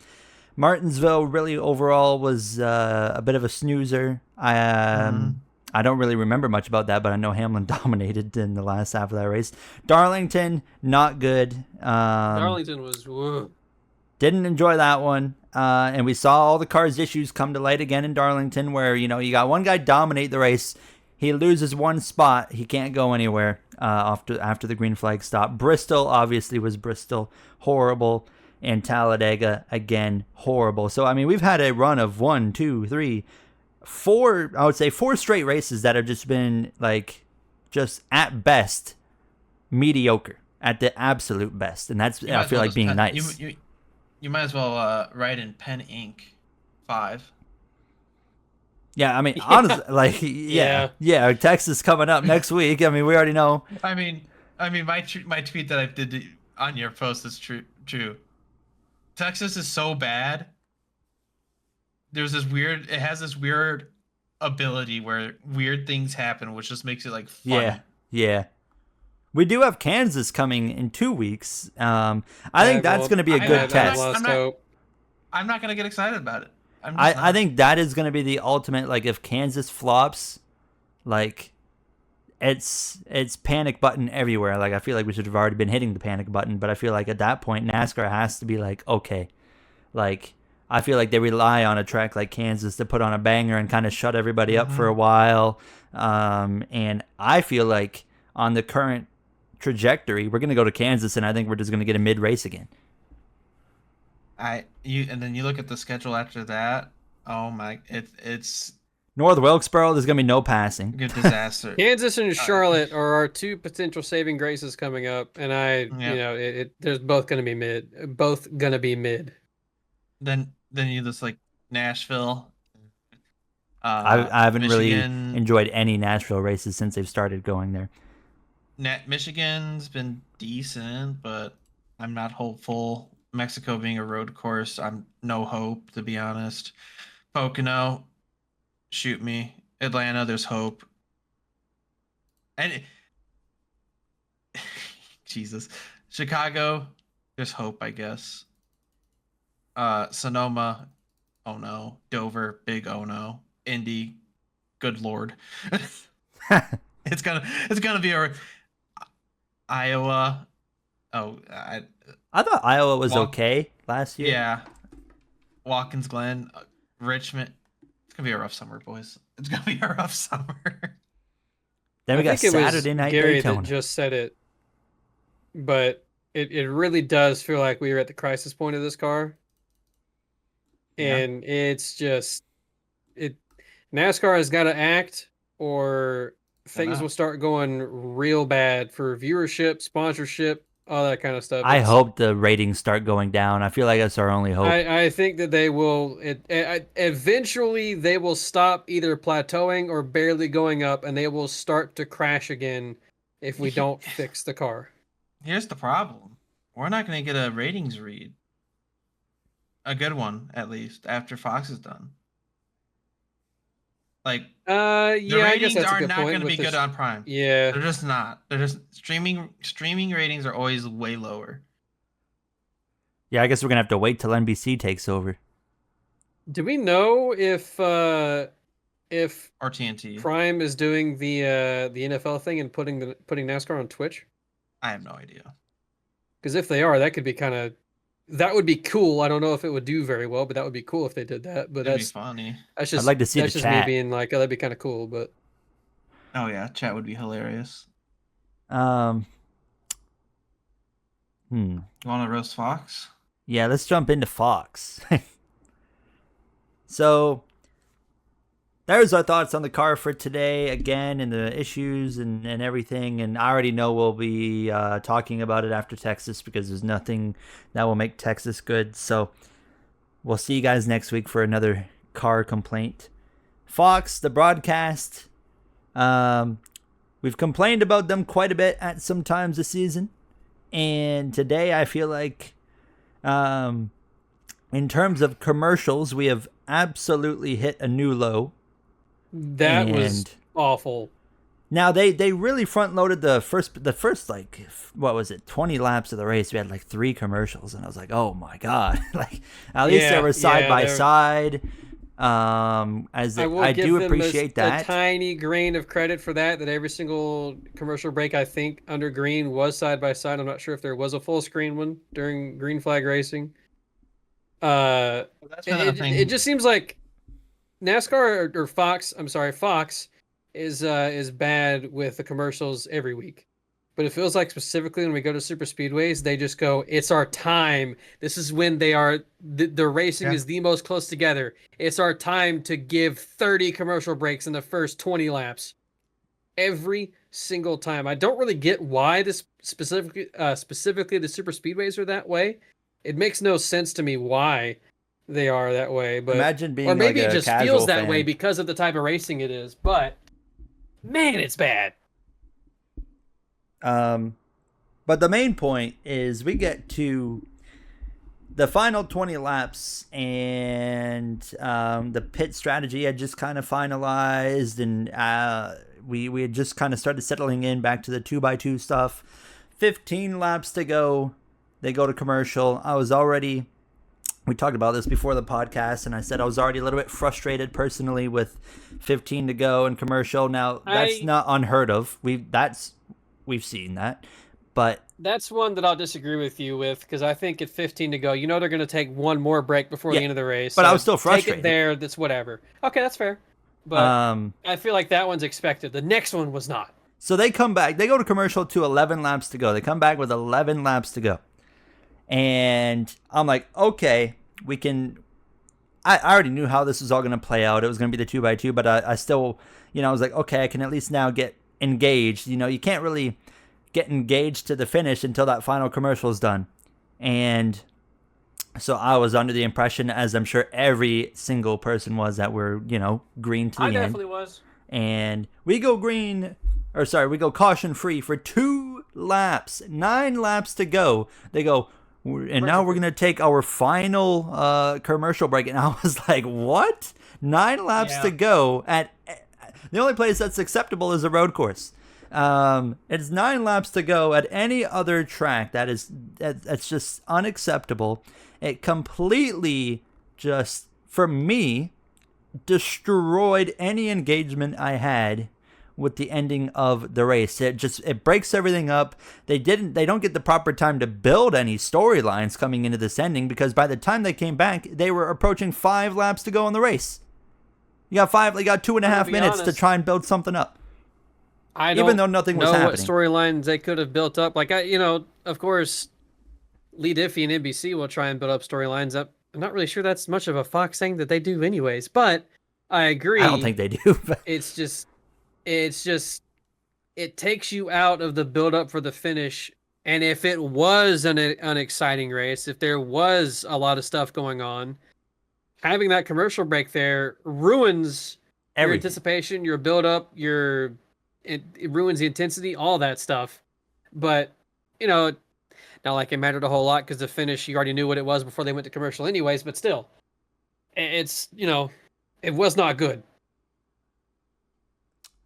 Martinsville really overall was a bit of a snoozer. I don't really remember much about that, but I know Hamlin dominated in the last half of that race. Darlington, not good.
Darlington was. Whoa.
Didn't enjoy that one. And we saw all the cars' issues come to light again in Darlington, where you got one guy dominate the race. He loses one spot. He can't go anywhere after the green flag stop. Bristol obviously was Bristol. Horrible. And Talladega, again, horrible. So, I mean, we've had a run of 1, 2, 3, 4, I would say 4 straight races that have just been, like, just at best, mediocre. At the absolute best. And that's, I feel like, being nice.
You might as well write in pen ink 5.
Yeah, I mean, honestly, like, yeah, Texas coming up next week. I mean, we already know.
I mean, my tweet that I did on your post is true. Texas is so bad. It has this weird ability where weird things happen, which just makes it like fun.
Yeah. We do have Kansas coming in 2 weeks. I think that's going to be a good test.
I'm not going to get excited about it.
I think that is going to be the ultimate. Like, if Kansas flops, like, it's panic button everywhere. Like, I feel like we should have already been hitting the panic button, but I feel like at that point NASCAR has to be like, okay, like, I feel like they rely on a track like Kansas to put on a banger and kind of shut everybody up for a while. And I feel like on the current trajectory, we're going to go to Kansas, and I think we're just going to get a mid race again.
And then you look at the schedule after that. Oh my, it's
North Wilkesboro. There's gonna be no passing.
Good disaster.
Kansas and Charlotte are our 2 potential saving graces coming up, and there's both gonna be mid.
Then you just like Nashville.
I haven't
Michigan.
really enjoyed any Nashville races since they've started going there.
Michigan's been decent, but I'm not hopeful. Mexico being a road course, I'm no hope, to be honest. Pocono, shoot me. Atlanta, there's hope. And Jesus. Chicago, there's hope, I guess. Sonoma, oh no. Dover, big oh no. Indy, good lord. It's gonna be a Iowa. Oh,
I thought Iowa was
Walk-
okay last year.
yeah. Watkins Glen, Richmond. It's gonna be a rough summer, boys. It's gonna be a rough summer.
Then we
I
got
think it was
Saturday night
Gary
Daytona.
that just said it, but it really does feel like we are at the crisis point of this car,
Yeah.
and it's just it. NASCAR has got to act, or things
not.
will start going real bad for viewership, sponsorship, all that kind of stuff.
I
It's-
hope the ratings start going down. I feel like that's our only hope.
I think that they will. Eventually, they will stop either plateauing or barely going up, and they will start to crash again if we don't fix the car.
Here's the problem. We're not gonna get a ratings read. A good one, at least, after Fox is done. Like
Yeah,
the
I guess
ratings
that's a
are
good
not
point.
gonna
with
be
the
good on Prime.
Yeah,
They're just not. They're just streaming ratings are always way lower.
Yeah, I guess we're gonna have to wait till NBC takes over.
do we know if
Or TNT.
Prime is doing the NFL thing and putting NASCAR on Twitch?
I have no idea.
Because if they are, that could be that would be cool. I don't know if it would do very well, but that would be cool if they did that. But
It'd be
that's
funny.
just
I'd like to see
that's
the
just
chat.
me being like, oh, that'd be kind of cool. But
Oh yeah, chat would be hilarious.
Hmm.
You want to roast Fox?
Yeah, let's jump into Fox. So, there's our thoughts on the car for today again, and the issues and everything. And I already know we'll be talking about it after Texas because there's nothing that will make Texas good. So, we'll see you guys next week for another car complaint. Fox, the broadcast. We've complained about them quite a bit at some times this season. And today I feel like in terms of commercials, we have absolutely hit a new low.
that was
And-
awful.
Now they really front loaded the first like what was it 20 laps of the race. We had like 3 commercials, and I was like, oh my god! Like at least they
Yeah,
were side
yeah,
by
they're-
side.
will
I
give
do
them
appreciate
a
that.
tiny grain of credit for that. That every single commercial break, I think, under green was side by side. I'm not sure if there was a full screen one during green flag racing.
That's another thing.
It just seems like NASCAR or Fox. I'm sorry, Fox is bad with the commercials every week. But it feels like specifically when we go to super speedways, they just go, "It's our time. This is when they are the racing
Yeah.
is the most close together. It's our time to give 30 commercial breaks in the first 20 laps." Every single time. I don't really get why this specifically the super speedways are that way. It makes no sense to me why they are that way, but
Imagine being
or maybe
like
it
a
just
casual
feels that
fan.
way because of the type of racing it is. But man, it's bad.
But the main point is we get to the final 20 laps, and the pit strategy had just kind of finalized, and we had just kind of started settling in back to the 2x2 stuff. 15 laps to go. They go to commercial. We talked about this before the podcast, and I said I was already a little bit frustrated personally with 15 to go and commercial. Now, that's not unheard of. We've seen that. But
That's one that I'll disagree with you with, because I think at 15 to go, they're going to take one more break before the end of the race.
but I
so
was still
Take
frustrated.
it there. That's whatever. Okay, that's fair. But I feel like that one's expected. The next one was not.
So they come back. They go to commercial to 11 laps to go. They come back with 11 laps to go. And I'm like, okay, we can... I already knew how this was all going to play out. It was going to be the 2x2, but I still, I was like, okay, I can at least now get engaged. You can't really get engaged to the finish until that final commercial is done. And so I was under the impression, as I'm sure every single person was, that we're, green to the
I
end.
definitely was.
And we go green or sorry, we go caution free for 2 laps, 9 laps to go. They go, and now we're gonna take our final commercial break. And I was like, what? 9 laps to go at the only place that's acceptable is a road course. It's 9 laps to go at any other track. That's just unacceptable. It completely just, for me, destroyed any engagement I had with the ending of the race. It breaks everything up. They don't get the proper time to build any storylines coming into this ending, because by the time they came back, they were approaching 5 laps to go in the race. You got 2.5 minutes to try and build something up. Even though nothing was happening.
What storylines they could have built up. Like, of course, Lee Diffie and NBC will try and build up storylines up. I'm not really sure that's much of a Fox thing that they do anyways, but I agree.
I don't think they do. But
it's just, it takes you out of the build up for the finish. And if it was an exciting race, if there was a lot of stuff going on, having that commercial break there ruins your anticipation, your build up, it ruins the intensity, all that stuff. But, not like it mattered a whole lot, because the finish, you already knew what it was before they went to commercial anyways, but still, it's, it was not good.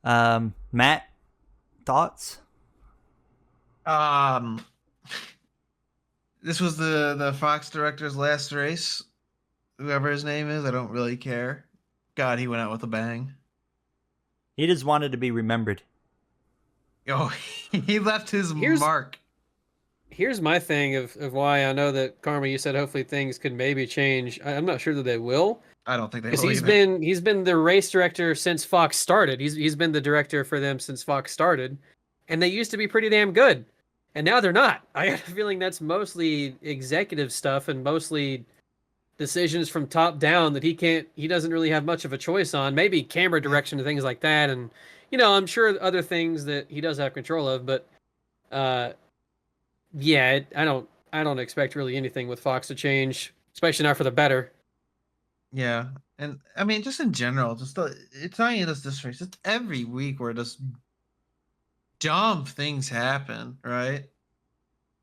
Matt, thoughts?
This was the Fox director's last race. Whoever his name is, I don't really care. God, he went out with a bang.
He just wanted to be remembered.
Oh, he left his mark.
Here's my thing of why I know that, Karma, you said hopefully things could maybe change. I'm not sure that they will.
I don't think they will.
Because he's been the race director since Fox started. He's been the director for them since Fox started, and they used to be pretty damn good, and now they're not. I got a feeling that's mostly executive stuff and mostly decisions from top down that he doesn't really have much of a choice on. Maybe camera direction and things like that, and I'm sure other things that he does have control of, but yeah, I don't expect really anything with Fox to change, especially not for the better.
Yeah, and I mean, just in general, it's not even just this race; it's every week where just dumb things happen, right?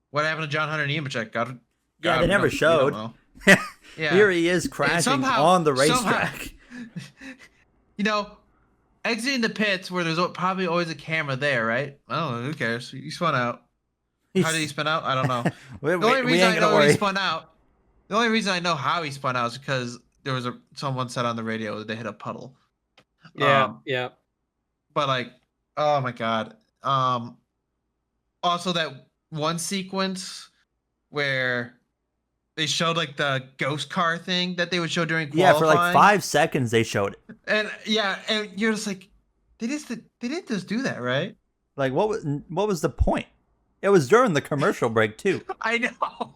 What happened to John Hunter Nemechek?
They never showed. Yeah. Here he is crashing on the racetrack.
Exiting the pits where there's probably always a camera there, right? I don't know. Who cares? He spun out. How did he spin out? I don't know. The only reason I know he spun out. The only reason I know how he spun out is because there was someone said on the radio that they hit a puddle.
Yeah.
But oh my god. Also that one sequence where they showed the ghost car thing that they would show during qualifying.
Yeah, for 5 seconds they showed it.
And you're just like, they didn't just do that, right?
What was the point? It was during the commercial break too.
I know.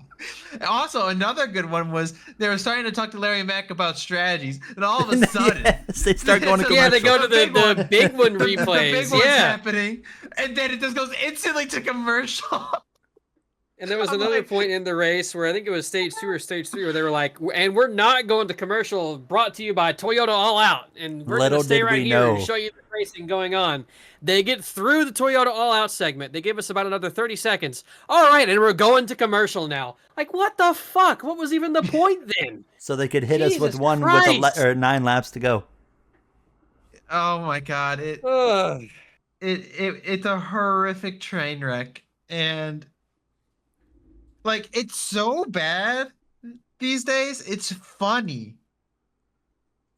Also, another good one was they were starting to talk to Larry Mack about strategies, and all of a sudden,
they start going to commercial.
Yeah, they go to the big one replays.
The big one's happening, and then it just goes instantly to commercial.
And there was another point in the race where I think it was stage 2 or stage 3 where they were like, and we're not going to commercial, brought to you by Toyota All Out. And we're going to stay right here and show you the racing going on. They get through the Toyota All Out segment. They give us about another 30 seconds. All right, and we're going to commercial now. What the fuck? What was even the point then?
So they could hit us with 9 laps to go.
Oh my god. It's a horrific train wreck. And it's so bad these days. It's funny.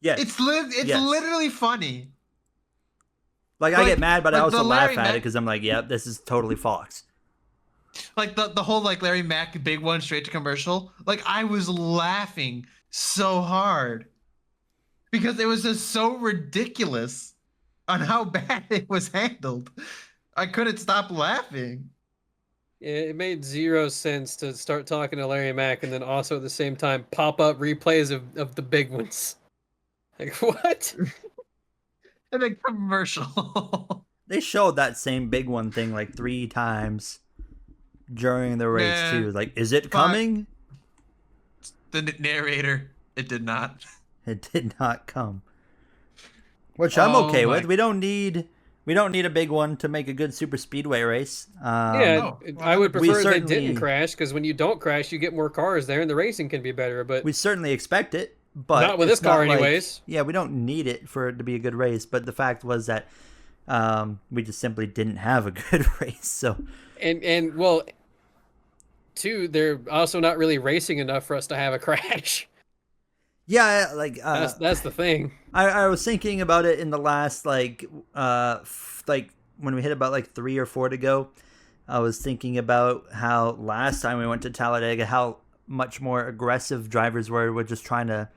Yes.
It's literally funny.
I get mad, but I also laugh at it because I'm like, yeah, this is totally Fox.
The whole Larry Mack big one straight to commercial. I was laughing so hard because it was just so ridiculous on how bad it was handled. I couldn't stop laughing.
It made zero sense to start talking to Larry Mack and then also at the same time pop up replays of the big ones. What?
And then commercial.
They showed that same big one thing 3 times during the race too. Is it coming?
The narrator, it did not.
It did not come. Which I'm okay with. We don't need We don't need a big one to make a good super speedway race.
No,
I would
we
prefer they
certainly-
didn't crash, because when you don't crash, you get more cars there and the racing can be better. But
we certainly expect it, but
not with
it's
this car
not like-
anyways.
Yeah, we don't need it for it to be a good race. But the fact was that we just simply didn't have a good race. So
And well, two, they're also not really racing enough for us to have a crash.
yeah, like
That's the thing.
I was thinking about it in the last like when we hit about like 3 or 4 to go. I was thinking about how last time we went to Talladega, how much more aggressive drivers were just trying to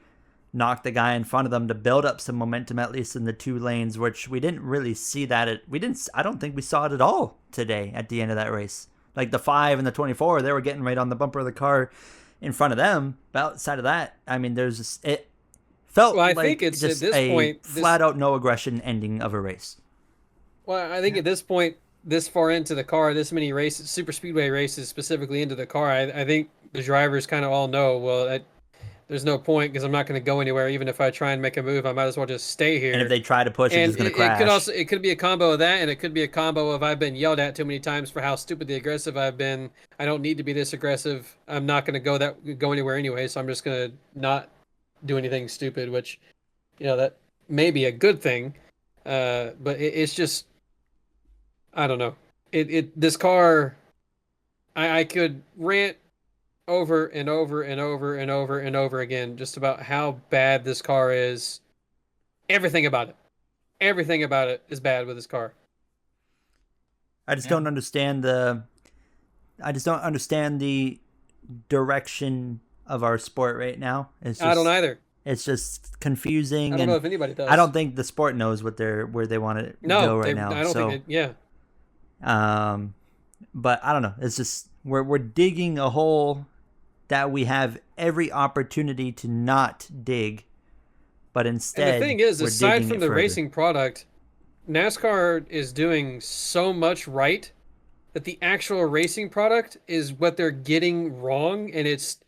knock the guy in front of them to build up some momentum, at least in the 2 lanes, which we didn't really see that. I don't think we saw it at all today at the end of that race. Like the 5 and the 24, they were getting right on the bumper of the car in front of them. But outside of that, I mean, it felt
Well, I
like
think it's
just
at this
a
point,
flat out no aggression ending of a race.
Well, I think at this point, this far into the car, this many races, super speedway races specifically into the car, I think the drivers kind of all know, well, there's no point because I'm not going to go anywhere. Even if I try and make a move, I might as well just stay here.
And if they try to push, it's just going to crash.
It could be a combo of that, and it could be a combo of I've been yelled at too many times for how stupidly aggressive I've been. I don't need to be this aggressive. I'm not going to go anywhere anyway, so I'm just going to not do anything stupid, which, that may be a good thing. But it's just, I don't know. This car, I could rant over and over and over and over and over again just about how bad this car is. Everything about it is bad with this car.
I just don't understand the direction of our sport right now.
I don't either.
It's just confusing.
I don't know if anybody does.
I don't think the sport knows where they want to go right now.
I don't think yeah.
But I don't know. It's just we're digging a hole that we have every opportunity to not dig, but instead.
And the thing is, aside from the
further.
racing product, NASCAR is doing so much right that the actual racing product is what they're getting wrong, and it's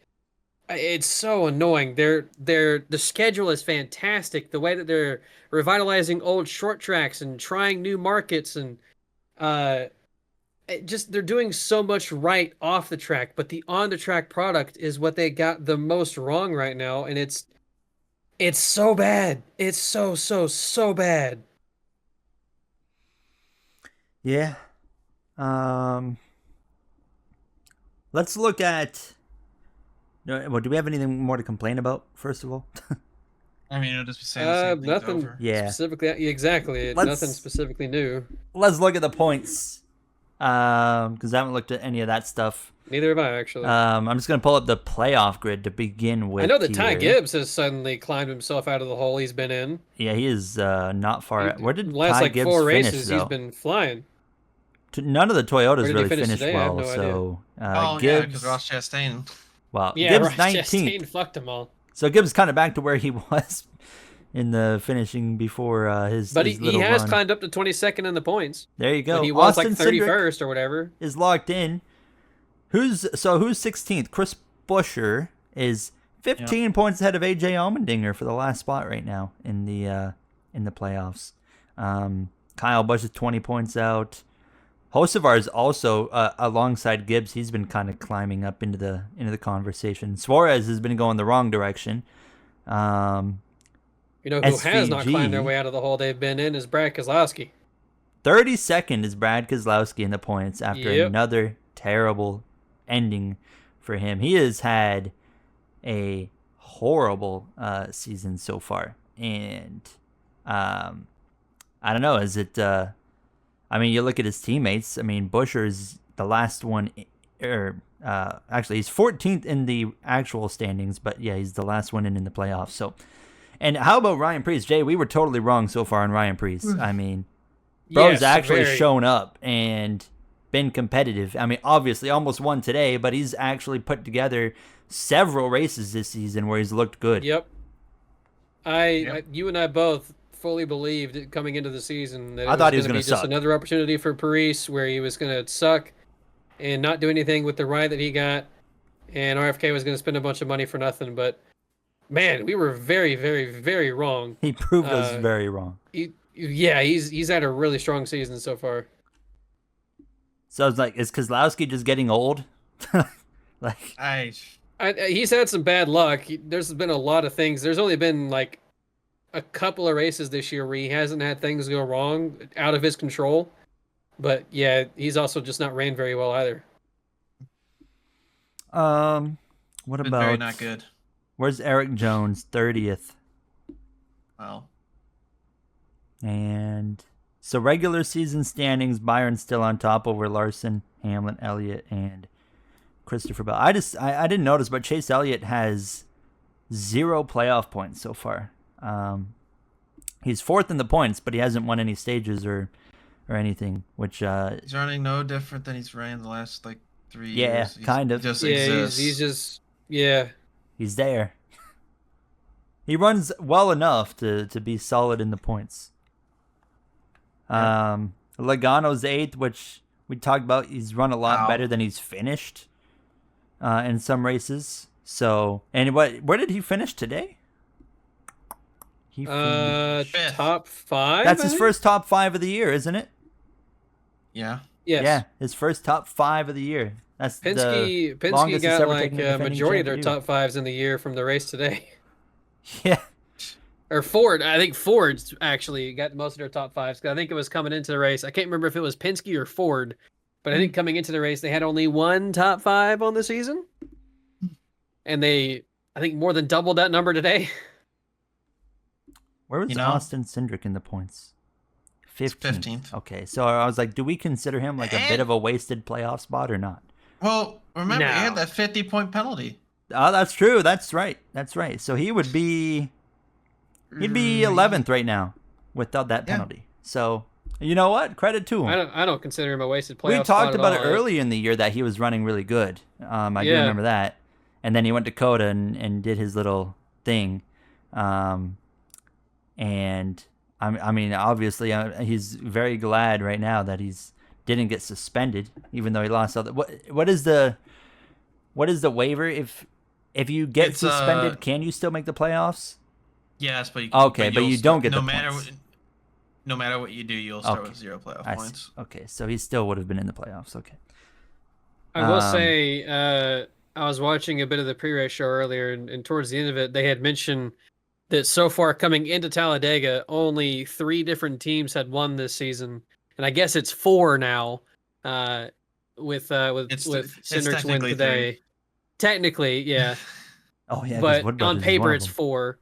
so annoying. The schedule is fantastic. The way that they're revitalizing old short tracks and trying new markets and they're doing so much right off the track, but the on the track product is what they got the most wrong right now, and it's so bad. It's so bad.
Yeah. Let's look at. Well, do we have anything more to complain about? First of all.
I mean, it'll just be saying the same things
nothing
over.
Yeah.
Specifically, exactly. Nothing specifically new.
Let's look at the points. Because I haven't looked at any of that stuff.
Neither have I, actually.
I'm just gonna pull up the playoff grid to begin with.
I know that Ty
here.
Gibbs has suddenly climbed himself out of the hole he's been in.
Yeah, he is not far. Where did
last
Ty
like
Gibbs
4
finish,
races
though?
he's been flying.
None of the Toyotas
Where did he
really
finish
finished
today? I have
well.
no
So
Yeah,
Gibbs,
because Ross Chastain.
wow,
Yeah,
Gibbs
Ross
19th.
Chastain fucked them all.
So Gibbs kind of back to where he was in the finishing before his.
But
his
he
little
has
run.
climbed up to 22nd in the points.
There you go.
When he was
Austin
like
Cindric
31st or whatever.
is locked in. Who's 16th? Chris Buescher is 15 points ahead of AJ Allmendinger for the last spot right now in the playoffs. Kyle Busch is 20 points out. Hocevar is also alongside Gibbs. He's been kind of climbing up into the conversation. Suarez has been going the wrong direction.
You know who has not climbed their way out of the hole they've been in is Brad Keselowski.
32nd is Brad Keselowski in the points after another terrible ending for him. He has had a horrible season so far, and I don't know. Is it? I mean, you look at his teammates. I mean, Buescher's the last one, actually, he's 14th in the actual standings, but yeah, he's the last one in the playoffs. So, and how about Ryan Preece? Jay, we were totally wrong so far on Ryan Preece. I mean, bro's actually shown up and been competitive. I mean, obviously almost won today, but he's actually put together several races this season where he's looked good.
Yep. You and I both fully believed coming into the season that
I thought he was
going to be
suck.
just another opportunity for Paris where he was going to suck and not do anything with the ride that he got, and RFK was going to spend a bunch of money for nothing. But man, we were very, very, very wrong.
He proved us very wrong.
Yeah, he's had a really strong season so far.
So I was like, is Kozlowski just getting old? Like,
He's had some bad luck. There's been a lot of things. There's only been like a couple of races this year where he hasn't had things go wrong out of his control. But yeah, he's also just not ran very well either.
what
Been
about
very not good.
Where's Eric Jones? 30th.
Well,
And so regular season standings, Byron's still on top over Larson, Hamlin, Elliott, and Christopher Bell. I didn't notice, but Chase Elliott has 0 playoff points so far. He's 4th in the points, but he hasn't won any stages or anything. Which
he's running no different than he's ran the last like 3
yeah,
years.
kind of.
Just
Yeah,
exists.
he's just
He's there. He runs well enough to be solid in the points. Logano's 8th, which we talked about. He's run a lot better than he's finished in some races. So, and where did he finish today? He
Fifth.
top 5.
That's
I
his
think?
first top 5 of the year, isn't it?
Yeah.
Yes.
Yeah, his first top 5 of the year. That's the
Penske
longest he's
got
ever
like
taken a
a
defending
majority of their
champion.
top 5s in the year from the race today.
Yeah.
Or Ford, I think Ford's actually got most of their top 5s. I think it was coming into the race. I can't remember if it was Penske or Ford, but I think coming into the race, they had only one top 5 on the season. And they, I think, more than doubled that number today.
Where was Austin Cindric in the points?
15th.
Okay, so I was like, do we consider him like a bit of a wasted playoff spot or not?
Well, remember,
No.
he had that 50-point penalty.
Oh, that's true. That's right. So he would be... He'd be 11th right now without that penalty. So, you know what? Credit to him.
I don't consider him a wasted playoff
We
spot
talked
at
about it
all.
early in the year that he was running really good. I do remember that. And then he went to Coda and did his little thing. And I mean, obviously, he's very glad right now that he's didn't get suspended, even though he lost all the... What is the waiver? If you get suspended, can you still make the playoffs?
Yes, but
you don't get
no
the
matter
points.
no matter what you do, you'll start with 0 playoff
I
points.
see. Okay, so he still would have been in the playoffs. Okay.
I will say, I was watching a bit of the pre-race show earlier, and towards the end of it, they had mentioned that so far coming into Talladega, only 3 different teams had won this season, and I guess it's 4 now. With Cindric's win today.
3.
Technically, yeah.
Oh yeah,
But on paper it's 4.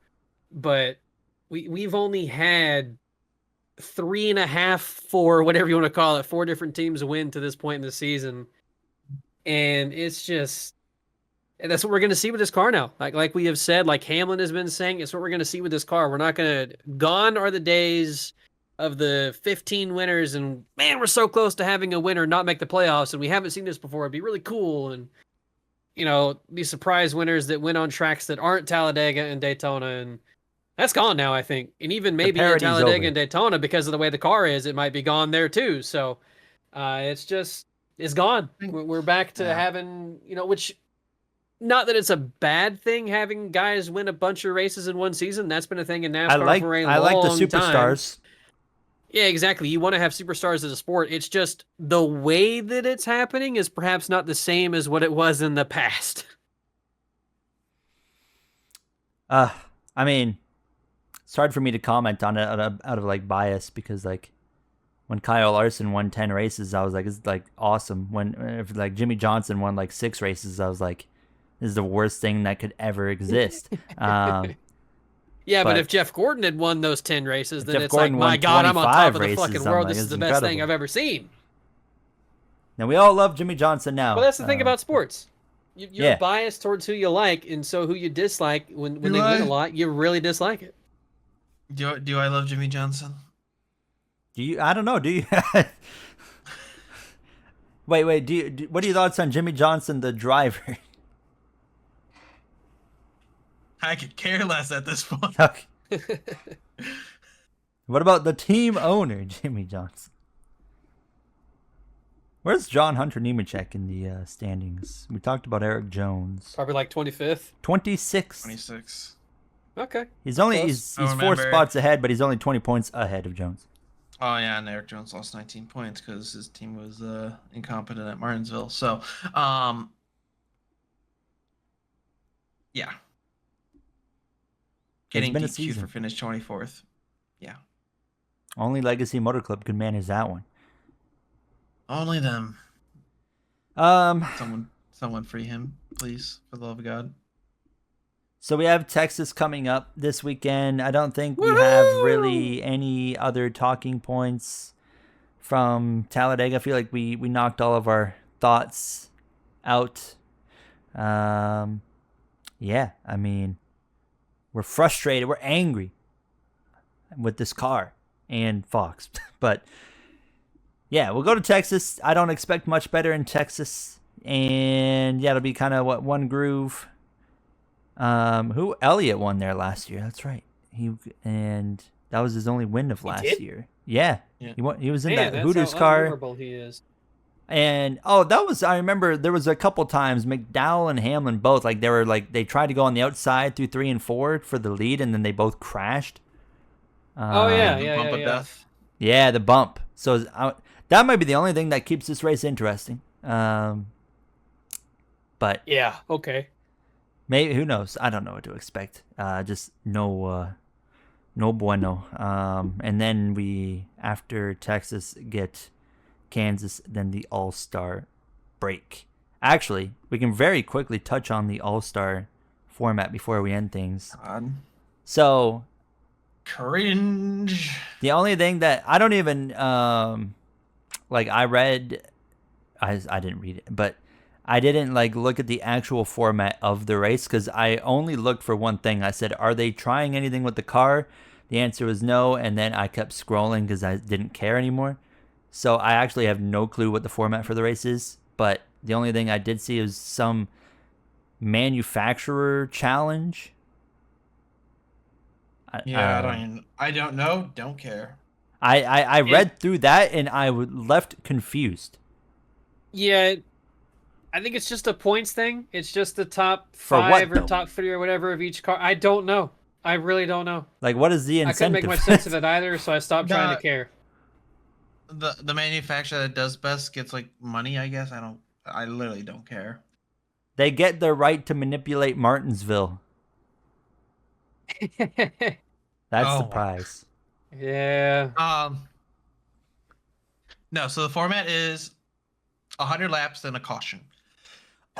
But we've only had 3.5, 4, whatever you want to call it, 4 different teams win to this point in the season, and it's just, and that's what we're going to see with this car now. Like we have said, like Hamlin has been saying, it's what we're going to see with this car. We're not going to. Gone are the days of the 15 winners, and man, we're so close to having a winner not make the playoffs, and we haven't seen this before. It'd be really cool, and these surprise winners that win on tracks that aren't Talladega and Daytona, and that's gone now, I think. And even maybe in Talladega
over.
and Daytona, because of the way the car is, it might be gone there too. So it's gone. We're back to having, which, not that it's a bad thing having guys win a bunch of races in one season. That's been a thing in NASCAR for a long time.
I like the superstars.
Yeah, exactly. You want to have superstars as a sport. It's just the way that it's happening is perhaps not the same as what it was in the past.
I mean, it's hard for me to comment on it out of like bias, because like when Kyle Larson won 10 races, I was like, it's like awesome. If like Jimmy Johnson won like 6 races, I was like, this is the worst thing that could ever exist.
Yeah, but if Jeff Gordon had won those 10 races, then it's like,
Gordon
my
won
God, I'm on top of the
races,
fucking
I'm
world.
like,
This is
it's
the best thing
incredible.
I've ever seen.
Now we all love Jimmy Johnson now.
Well, that's the thing about sports. You're biased towards who you like, and so who you dislike, when they win a lot, you really dislike it.
Do I love Jimmy Johnson?
Do you? I don't know. Do you? Wait. What are your thoughts on Jimmy Johnson, the driver?
I could care less at this point.
Okay. What about the team owner, Jimmy Johnson? Where's John Hunter Nemechek in the standings? We talked about Eric Jones.
Probably like 25th.
26.
26.
Okay.
He's
Close.
he's 4 spots ahead, but he's only 20 points ahead of Jones.
Oh yeah, and Eric Jones lost 19 points because his team was incompetent at Martinsville. So, yeah, getting
been a
DQ
season.
for finish 24th. Yeah,
Only Legacy Motor Club could manage that one.
only them. Someone free him, please, for the love of God.
So we have Texas coming up this weekend. I don't think we have really any other talking points from Talladega. I feel like we knocked all of our thoughts out. Yeah, I mean, we're frustrated. We're angry with this car and Fox. But yeah, we'll go to Texas. I don't expect much better in Texas. And yeah, it'll be kind of one groove. Elliott won there last year. That's right. And that was his only win of last year. Yeah. He was in that Hooters car.
Memorable he is.
And I remember there was a couple times McDowell and Hamlin both they tried to go on the outside through 3 and 4 for the lead, and then they both crashed.
Bump
of death.
Yeah, the bump. So that might be the only thing that keeps this race interesting. But
yeah, okay.
Maybe, who knows? I don't know what to expect. Just no bueno. And then we, after Texas, get Kansas, then the All-Star break. Actually, we can very quickly touch on the All-Star format before we end things.
God.
So,
cringe.
The only thing that I don't even I read, I didn't read it, but I didn't look at the actual format of the race because I only looked for one thing. I said, are they trying anything with the car? The answer was no, and then I kept scrolling because I didn't care anymore. So I actually have no clue what the format for the race is, but the only thing I did see is some manufacturer challenge.
I don't know. Don't care.
I read through that and I left confused.
Yeah, I think it's just a points thing. It's just the top 5 or top 3 or whatever of each car. I don't know. I really don't know.
What is the incentive?
I couldn't make much sense of it either, so I stopped trying to care.
The manufacturer that does best gets money, I guess. I literally don't care.
They get the right to manipulate Martinsville. That's the prize.
Yeah.
No, so the format is 100 laps and a caution.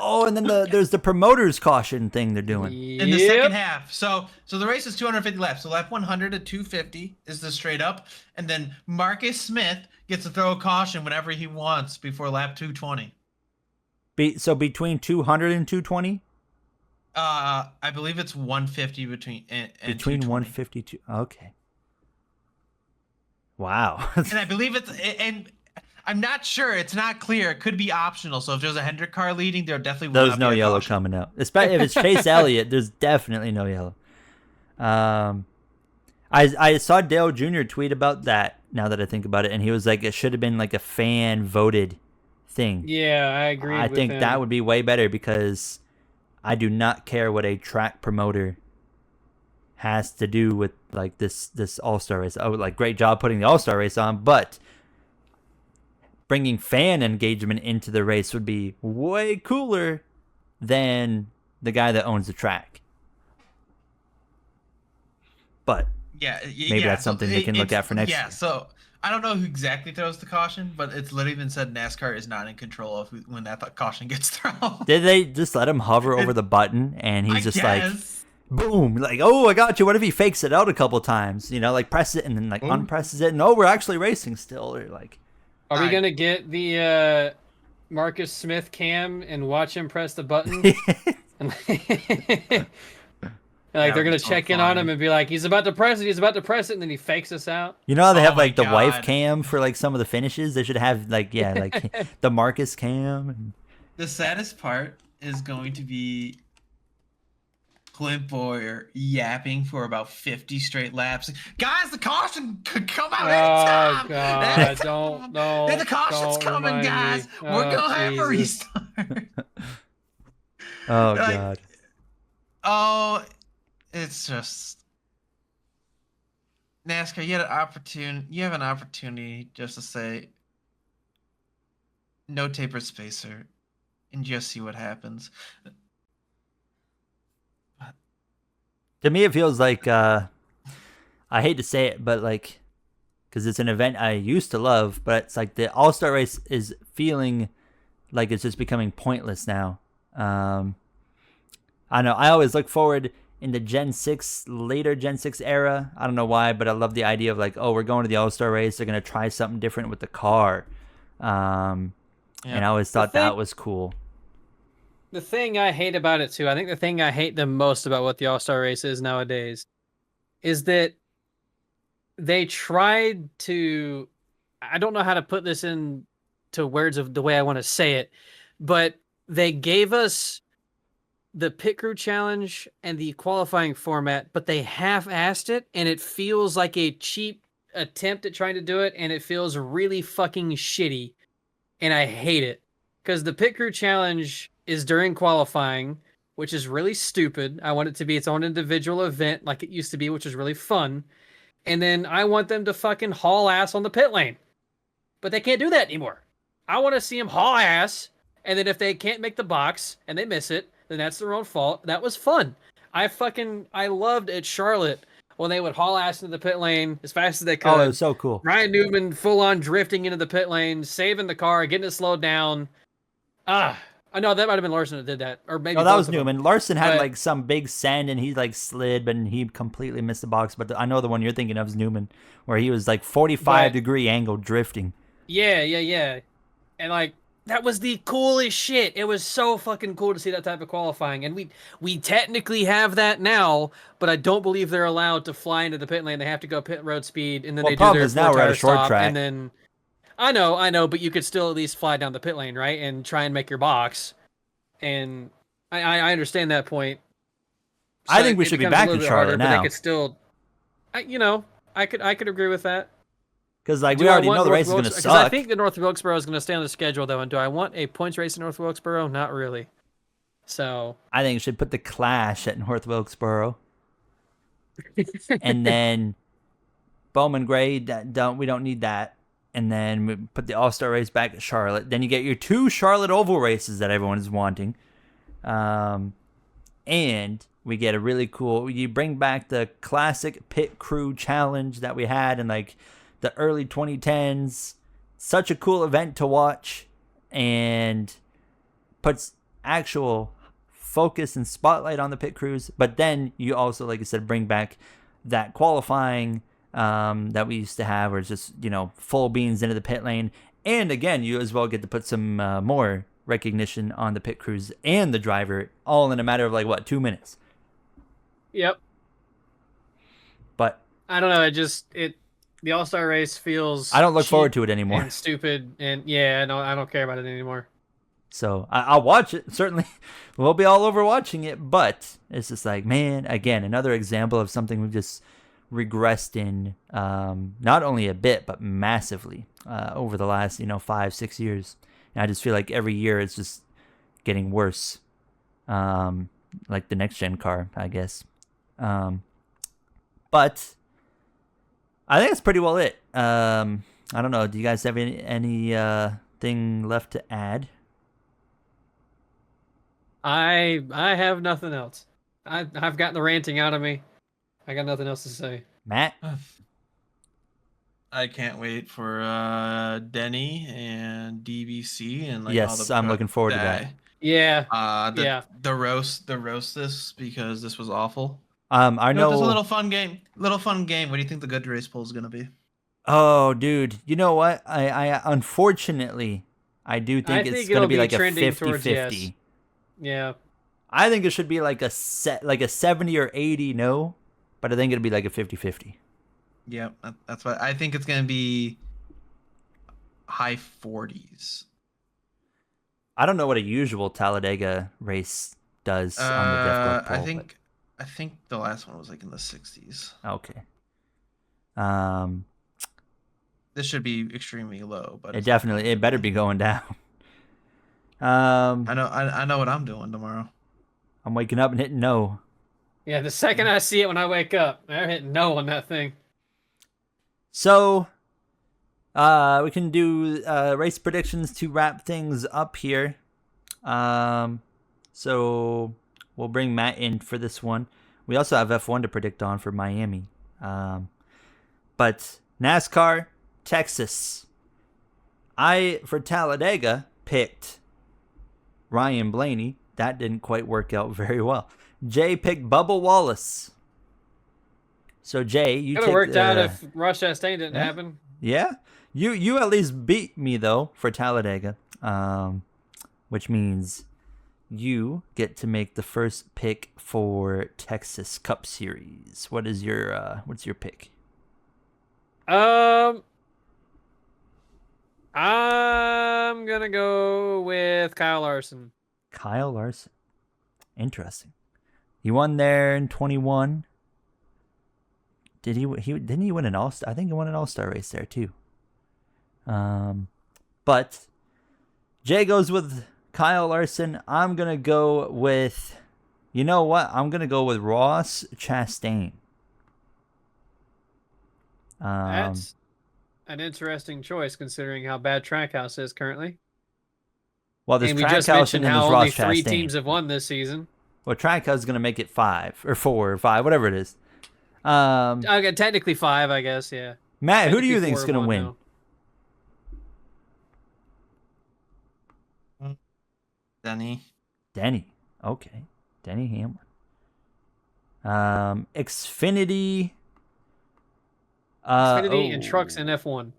Oh, and then there's the promoter's caution thing they're doing.
In the second half. So the race is 250 laps. So lap 100 to 250 is the straight up. And then Marcus Smith gets to throw a caution whenever he wants before lap 220.
So between 200 and 220?
I believe it's 150 between
152. Okay. Wow.
And I believe and I'm not sure. It's not clear. It could be optional. So if there's a Hendrick car leading, there definitely will
there's no yellow coming out. Especially if it's Chase Elliott, there's definitely no yellow. I saw Dale Jr. tweet about that. Now that I think about it, and he was like, it should have been a fan voted thing.
Yeah, I agree.
I think that would be way better because I do not care what a track promoter has to do with this All-Star race. Oh, great job putting the All-Star race on, but bringing fan engagement into the race would be way cooler than the guy that owns the track. But maybe that's something they can look at for next year.
Yeah, so I don't know who exactly throws the caution, but it's literally been said NASCAR is not in control of when that caution gets thrown.
Did they just let him hover over the button and he's just boom, oh, I got you. What if he fakes it out a couple times? Press it and then unpresses it and we're actually racing still. Or
are we gonna get the Marcus Smith cam and watch him press the button? They're gonna check in on him and be like, he's about to press it, and then he fakes us out.
You know how they have the wife cam for some of the finishes? They should have the Marcus cam.
The saddest part is going to be Clint Boyer yapping for about 50 straight laps. Guys, the caution could come out anytime.
Oh God, don't.
The caution's coming, guys. We're gonna have a restart.
Oh God.
Oh. it's just NASCAR. You have an opportunity just to say no taper spacer and just see what happens. But
To me, it feels like I hate to say it, but like because it's an event I used to love, but it's like the All Star race is feeling like it's just becoming pointless now. Um, I know. I always look forward in the later Gen 6 era. I don't know why, but I love the idea of like, oh, we're going to the All Star race. They're going to try something different with the car. And I always thought that was cool.
The thing I hate about it too, I think the thing I hate the most about what the All Star race is nowadays is that they tried to, I don't know how to put this into words of the way I want to say it, but they gave us the pit crew challenge and the qualifying format, but they half-assed it, and it feels like a cheap attempt at trying to do it, and it feels really fucking shitty, and I hate it. Because the pit crew challenge is during qualifying, which is really stupid. I want it to be its own individual event like it used to be, which is really fun. And then I want them to fucking haul ass on the pit lane. But they can't do that anymore. I want to see them haul ass, and then if they can't make the box and they miss it, then that's their own fault. That was fun. I loved at Charlotte when they would haul ass into the pit lane as fast as they could.
Oh, it was so cool.
Ryan Newman full on drifting into the pit lane, saving the car, getting it slowed down. I know that might have been Larson that did that, or maybe
No, that
both
was
of them.
Newman. Larson had
But-
like some big send and he like slid, but he completely missed the box. But I know the one you're thinking of is Newman, where he was like 45-degree angle drifting.
Yeah. And like that was the coolest shit. It was so fucking cool to see that type of qualifying. And we technically have that now, but I don't believe they're allowed to fly into the pit lane. They have to go pit road speed, and then
Well,
they do
problem
their
is now we're at a short
stop,
track.
and then I know, but you could still at least fly down the pit lane, right, and try and make your box. And I understand that point. So
I think we
it
should be
becomes a
back
little
in
bit harder,
Charlotte
but
now.
they could still, I could agree with that.
Because like
Do
we
I
already
want
know the
North
race is going to
Wilkes-
suck.
I think the North Wilkesboro is going to stay on the schedule, though. And do I want a points race in North Wilkesboro? Not really. So
I think we should put the Clash at North Wilkesboro, and then Bowman Gray. We don't need that. And then we put the All Star race back at Charlotte. Then you get your 2 Charlotte Oval races that everyone is wanting, and we get a really cool. You bring back the classic pit crew challenge that we had in like the early 2010s. Such a cool event to watch, and puts actual focus and spotlight on the pit crews. But then you also, like I said, bring back that qualifying that we used to have, where it's just full beans into the pit lane. And again, you as well get to put some more recognition on the pit crews and the driver, all in a matter of like 2 minutes.
Yep.
But
I don't know. The All Star race feels.
I don't look
cheap
forward to it anymore.
And stupid, and yeah, no, I don't care about it anymore.
So I'll watch it. Certainly, we'll be all over watching it. But it's just like, man, again, another example of something we've just regressed in, not only a bit but massively over the last 5-6 years. And I just feel like every year it's just getting worse. Like the next gen car, I guess. But I think that's pretty well it. I don't know. Do you guys have any thing left to add?
I have nothing else. I've gotten the ranting out of me. I got nothing else to say.
Matt?
I can't wait for Denny and DBC and all
Yes,
the
I'm looking forward to that.
Yeah.
The roast this because this was awful.
I know.
Just a little fun game. What do you think the good race poll is gonna be?
Oh, dude, you know what? I unfortunately I do think it's going to be like a 50-50.
Yes. Yeah.
I think it should be like a 70 or 80 no, but I think it'll be like a 50-50.
Yeah, that's what I think. It's gonna be high 40s.
I don't know what a usual Talladega race does on the Jeff Gluck poll.
I think the last one was like in the 60s.
Okay.
This should be extremely low, but
it better be going down.
I know what I'm doing tomorrow.
I'm waking up and hitting no.
Yeah, the second I see it when I wake up, I hit no on that thing.
So, we can do race predictions to wrap things up here. So we'll bring Matt in for this one. We also have F1 to predict on for Miami. But NASCAR, Texas. For Talladega, picked Ryan Blaney. That didn't quite work out very well. Jay picked Bubba Wallace. So Jay, you
Could have worked out if Ross Chastain didn't happen.
Yeah, you at least beat me though for Talladega, which means you get to make the first pick for Texas Cup Series. What's your pick?
I'm gonna go with Kyle Larson.
Kyle Larson. Interesting. He won there in 21. Didn't he win an All-Star? I think he won an All-Star race there too. But Jay goes with Kyle Larson. I'm gonna go with, you know what? I'm gonna go with Ross Chastain.
That's an interesting choice considering how bad Trackhouse is currently.
Well, there's
And we just
Trackhouse
mentioned
and
how
there's
only
Ross
3
Chastain.
teams have won this season.
Well, Trackhouse is gonna make it 5 or 4 or 5, whatever it is.
Okay, technically 5, I guess. Yeah.
Matt, who do you
Technically
think is
4
gonna
and 1
win?
now.
Denny.
Okay. Denny Hamlin. Xfinity.
Xfinity and trucks and F1.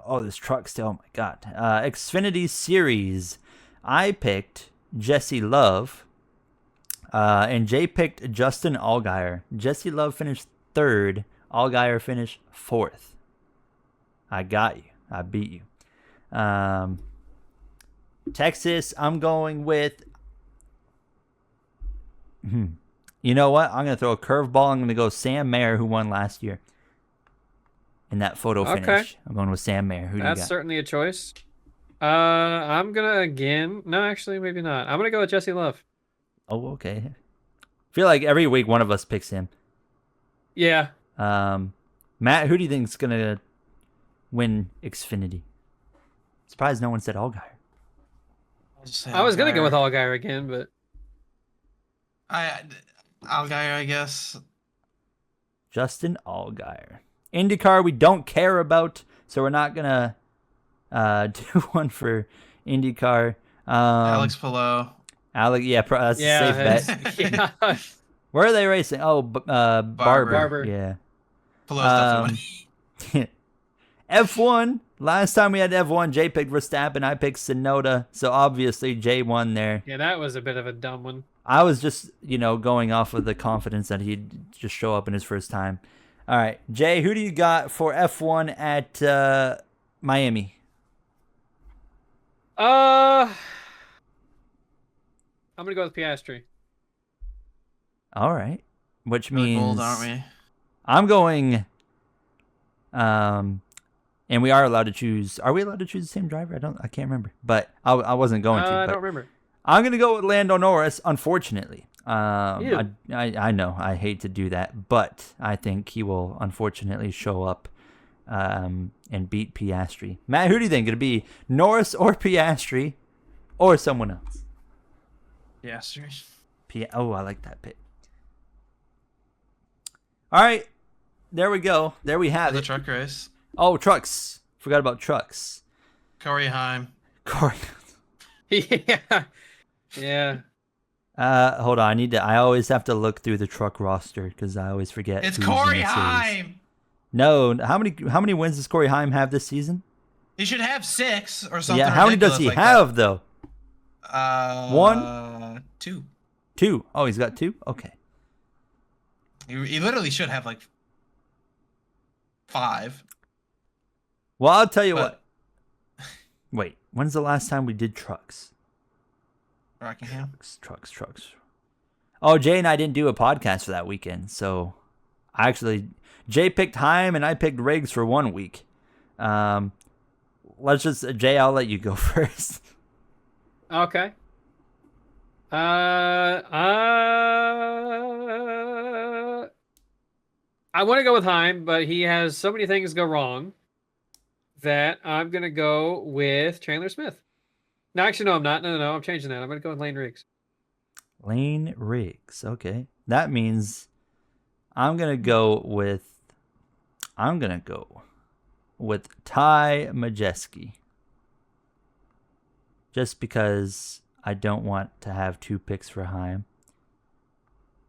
Oh, there's trucks still. Oh my god. Xfinity Series. I picked Jesse Love. And Jay picked Justin Allgaier. Jesse Love finished 3rd. Allgaier finished 4th. I got you. I beat you. Texas, I'm going with... You know what? I'm going to throw a curveball. I'm going to go Sam Mayer, who won last year. In that photo finish. I'm going with Sam Mayer. Who do you got?
That's certainly a choice. I'm going to again... No, actually, maybe not. I'm going to go with Jesse Love.
Oh, okay. I feel like every week one of us picks him.
Yeah.
Matt, who do you think is going to win Xfinity? Surprised no one said Allgaier.
I was going to go with Allgaier again, but...
Allgaier, I guess.
Justin Allgaier. IndyCar we don't care about, so we're not going to do one for IndyCar.
Alex Palou.
That's a safe bet.
Yeah.
Where are they racing? Oh, Barber. Yeah.
Palou's definitely
F1. Last time we had F1, Jay picked Verstappen, I picked Tsunoda. So obviously Jay won there.
Yeah, that was a bit of a dumb one.
I was just, going off of the confidence that he'd just show up in his first time. All right, Jay, who do you got for F1 at Miami?
I'm gonna go with Piastri.
All right, which
We're
means
bold, aren't we?
I'm going. And we are allowed to choose. Are we allowed to choose the same driver? I can't remember, but I wasn't going to.
I
but
don't remember.
I'm gonna go with Lando Norris. Unfortunately,
Ew.
I know I hate to do that, but I think he will unfortunately show up, and beat Piastri. Matt, who do you think it'll be? Norris or Piastri, or someone else?
Piastri.
Oh, I like that pick. All right, there we go. There we have
The
it.
truck race.
Oh, trucks. Forgot about trucks.
Corey Haim.
Corey.
Yeah. Yeah.
Hold on. I always have to look through the truck roster because I always forget.
It's
who's in
Corey
the series.
Haim.
No, how many wins does Corey Haim have this season?
He should have 6 or something.
Yeah, how many does he have though? 1,
2.
2. Oh, he's got 2. Okay.
He literally should have like 5.
Well, I'll tell you
But-
what. Wait, when's the last time we did trucks?
Rockingham.
Trucks. Oh, Jay and I didn't do a podcast for that weekend, so Jay picked Haim and I picked Riggs for 1 week. Jay, I'll let you go first.
Okay. I want to go with Heim, but he has so many things go wrong that I'm going to go with Chandler Smith. No, actually, no, I'm not. No, I'm changing that. I'm going to go with Lane Riggs.
Lane Riggs. Okay. That means I'm going to go with Ty Majeski. Just because I don't want to have 2 picks for Heim.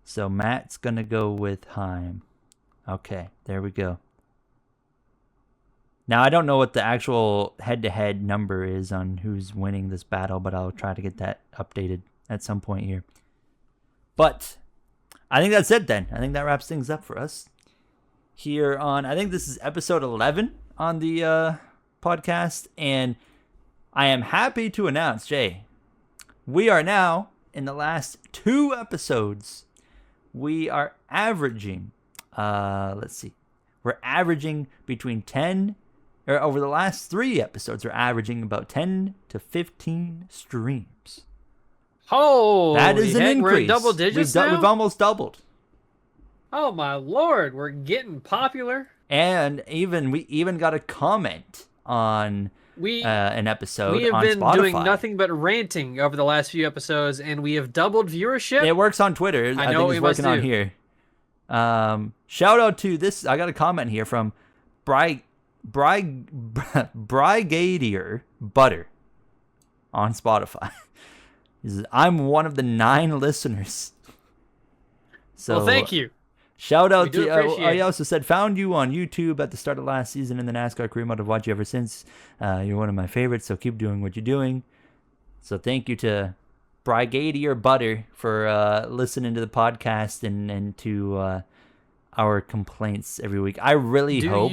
So Matt's going to go with Heim. Okay, there we go. Now, I don't know what the actual head-to-head number is on who's winning this battle, but I'll try to get that updated at some point here. But I think that's it then. I think that wraps things up for us here on, I think this is episode 11 on the podcast. And I am happy to announce, Jay, we are now in the last 2 episodes. We are averaging, let's see, we're averaging between 10, or over the last 3 episodes, we're averaging about 10 to 15 streams.
Oh,
that is an increase.
We're in double digits now?
We've almost doubled.
Oh my lord, we're getting popular.
And we even got a comment on an episode.
We have
on
been
Spotify.
doing nothing but ranting over the last few episodes, and we have doubled viewership.
It works on Twitter. I think it's working on here. Shout out to this. I got a comment here from Brigadier Butter on Spotify. He says, I'm one of the 9 listeners. So
well, thank you.
Shout out to he also said, found you on YouTube at the start of last season in the NASCAR career mode. I've watched you ever since. You're one of my favorites, so keep doing what you're doing. So thank you to Brigadier Butter for listening to the podcast and to our complaints every week. I really hope.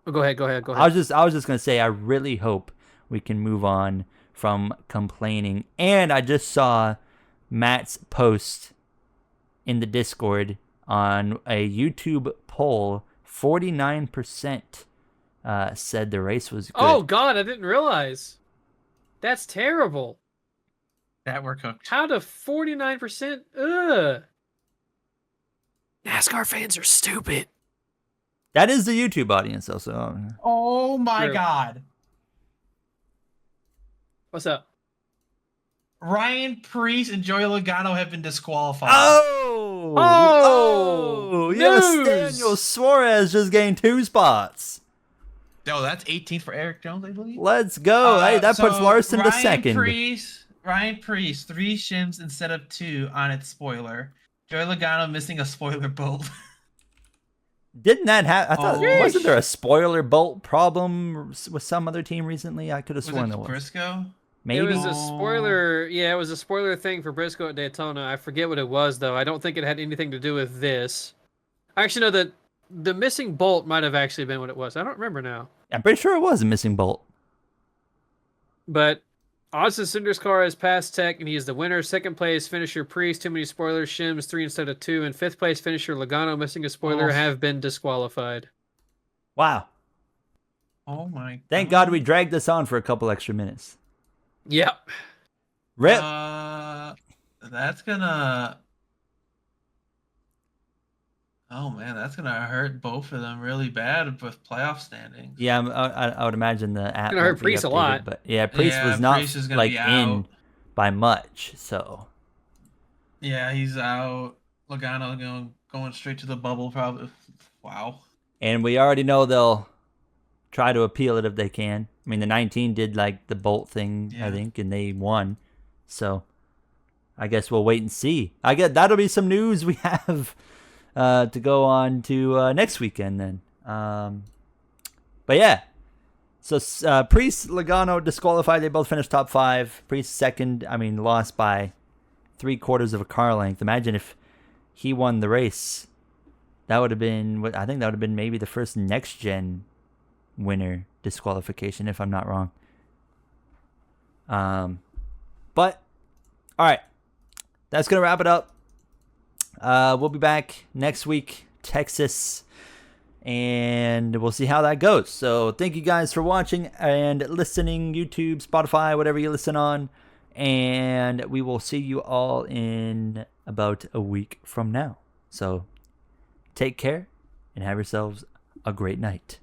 Oh, go ahead.
I was just gonna say I really hope we can move on from complaining. And I just saw Matt's post in the Discord on a YouTube poll. 49% said the race was good.
Oh God, I didn't realize. That's terrible.
That we're cooked.
How to 49%? Ugh. NASCAR fans are stupid.
That is the YouTube audience, also.
Oh my
True.
God.
What's up?
Ryan Preece and Joey Logano have been disqualified.
Oh,
yes,
news!
Daniel Suarez just gained 2 spots.
Oh, that's 18th for Eric Jones, I believe.
Let's go. Hey, that puts Larson to second.
Ryan Preece, 3 shims instead of 2 on its spoiler. Joey Logano missing a spoiler bolt.
Didn't that happen? I thought, wasn't there a spoiler bolt problem with some other team recently? I could have sworn there was.
Briscoe?
Maybe.
It was a spoiler. Yeah, it was a spoiler thing for Briscoe at Daytona. I forget what it was, though. I don't think it had anything to do with this. I actually know that the missing bolt might have actually been what it was. I don't remember now.
I'm pretty sure it was a missing bolt.
But Austin Cinder's car has passed Tech, and he is the winner. Second place finisher Preece, too many spoilers, shims 3 instead of 2, and 5th place finisher Logano, missing a spoiler, have been disqualified.
Wow.
Oh my God.
Thank God we dragged this on for a couple extra minutes.
Yep.
Rip.
That's gonna. Oh man, that's gonna hurt both of them really bad with playoff standings.
Yeah, I would imagine the app.
It's gonna hurt Preece a lot.
But yeah, Preece was not like in by much. So.
Yeah, he's out. Logano going straight to the bubble probably. Wow.
And we already know they'll try to appeal it if they can. I mean, the 19 did like the bolt thing, I think, and they won. So I guess we'll wait and see. I guess that'll be some news we have to go on to next weekend then. But yeah, so Preece, Logano disqualified. They both finished top 5. Preece second. I mean, lost by 3/4 of a car length. Imagine if he won the race. That would have been, I think that would have been maybe the first next gen winner disqualification, if I'm not wrong. But all right, that's gonna wrap it up. We'll be back next week, Texas, and we'll see how that goes. So thank you guys for watching and listening, YouTube, Spotify, whatever you listen on, and we will see you all in about a week from now. So Take care and have yourselves a great night.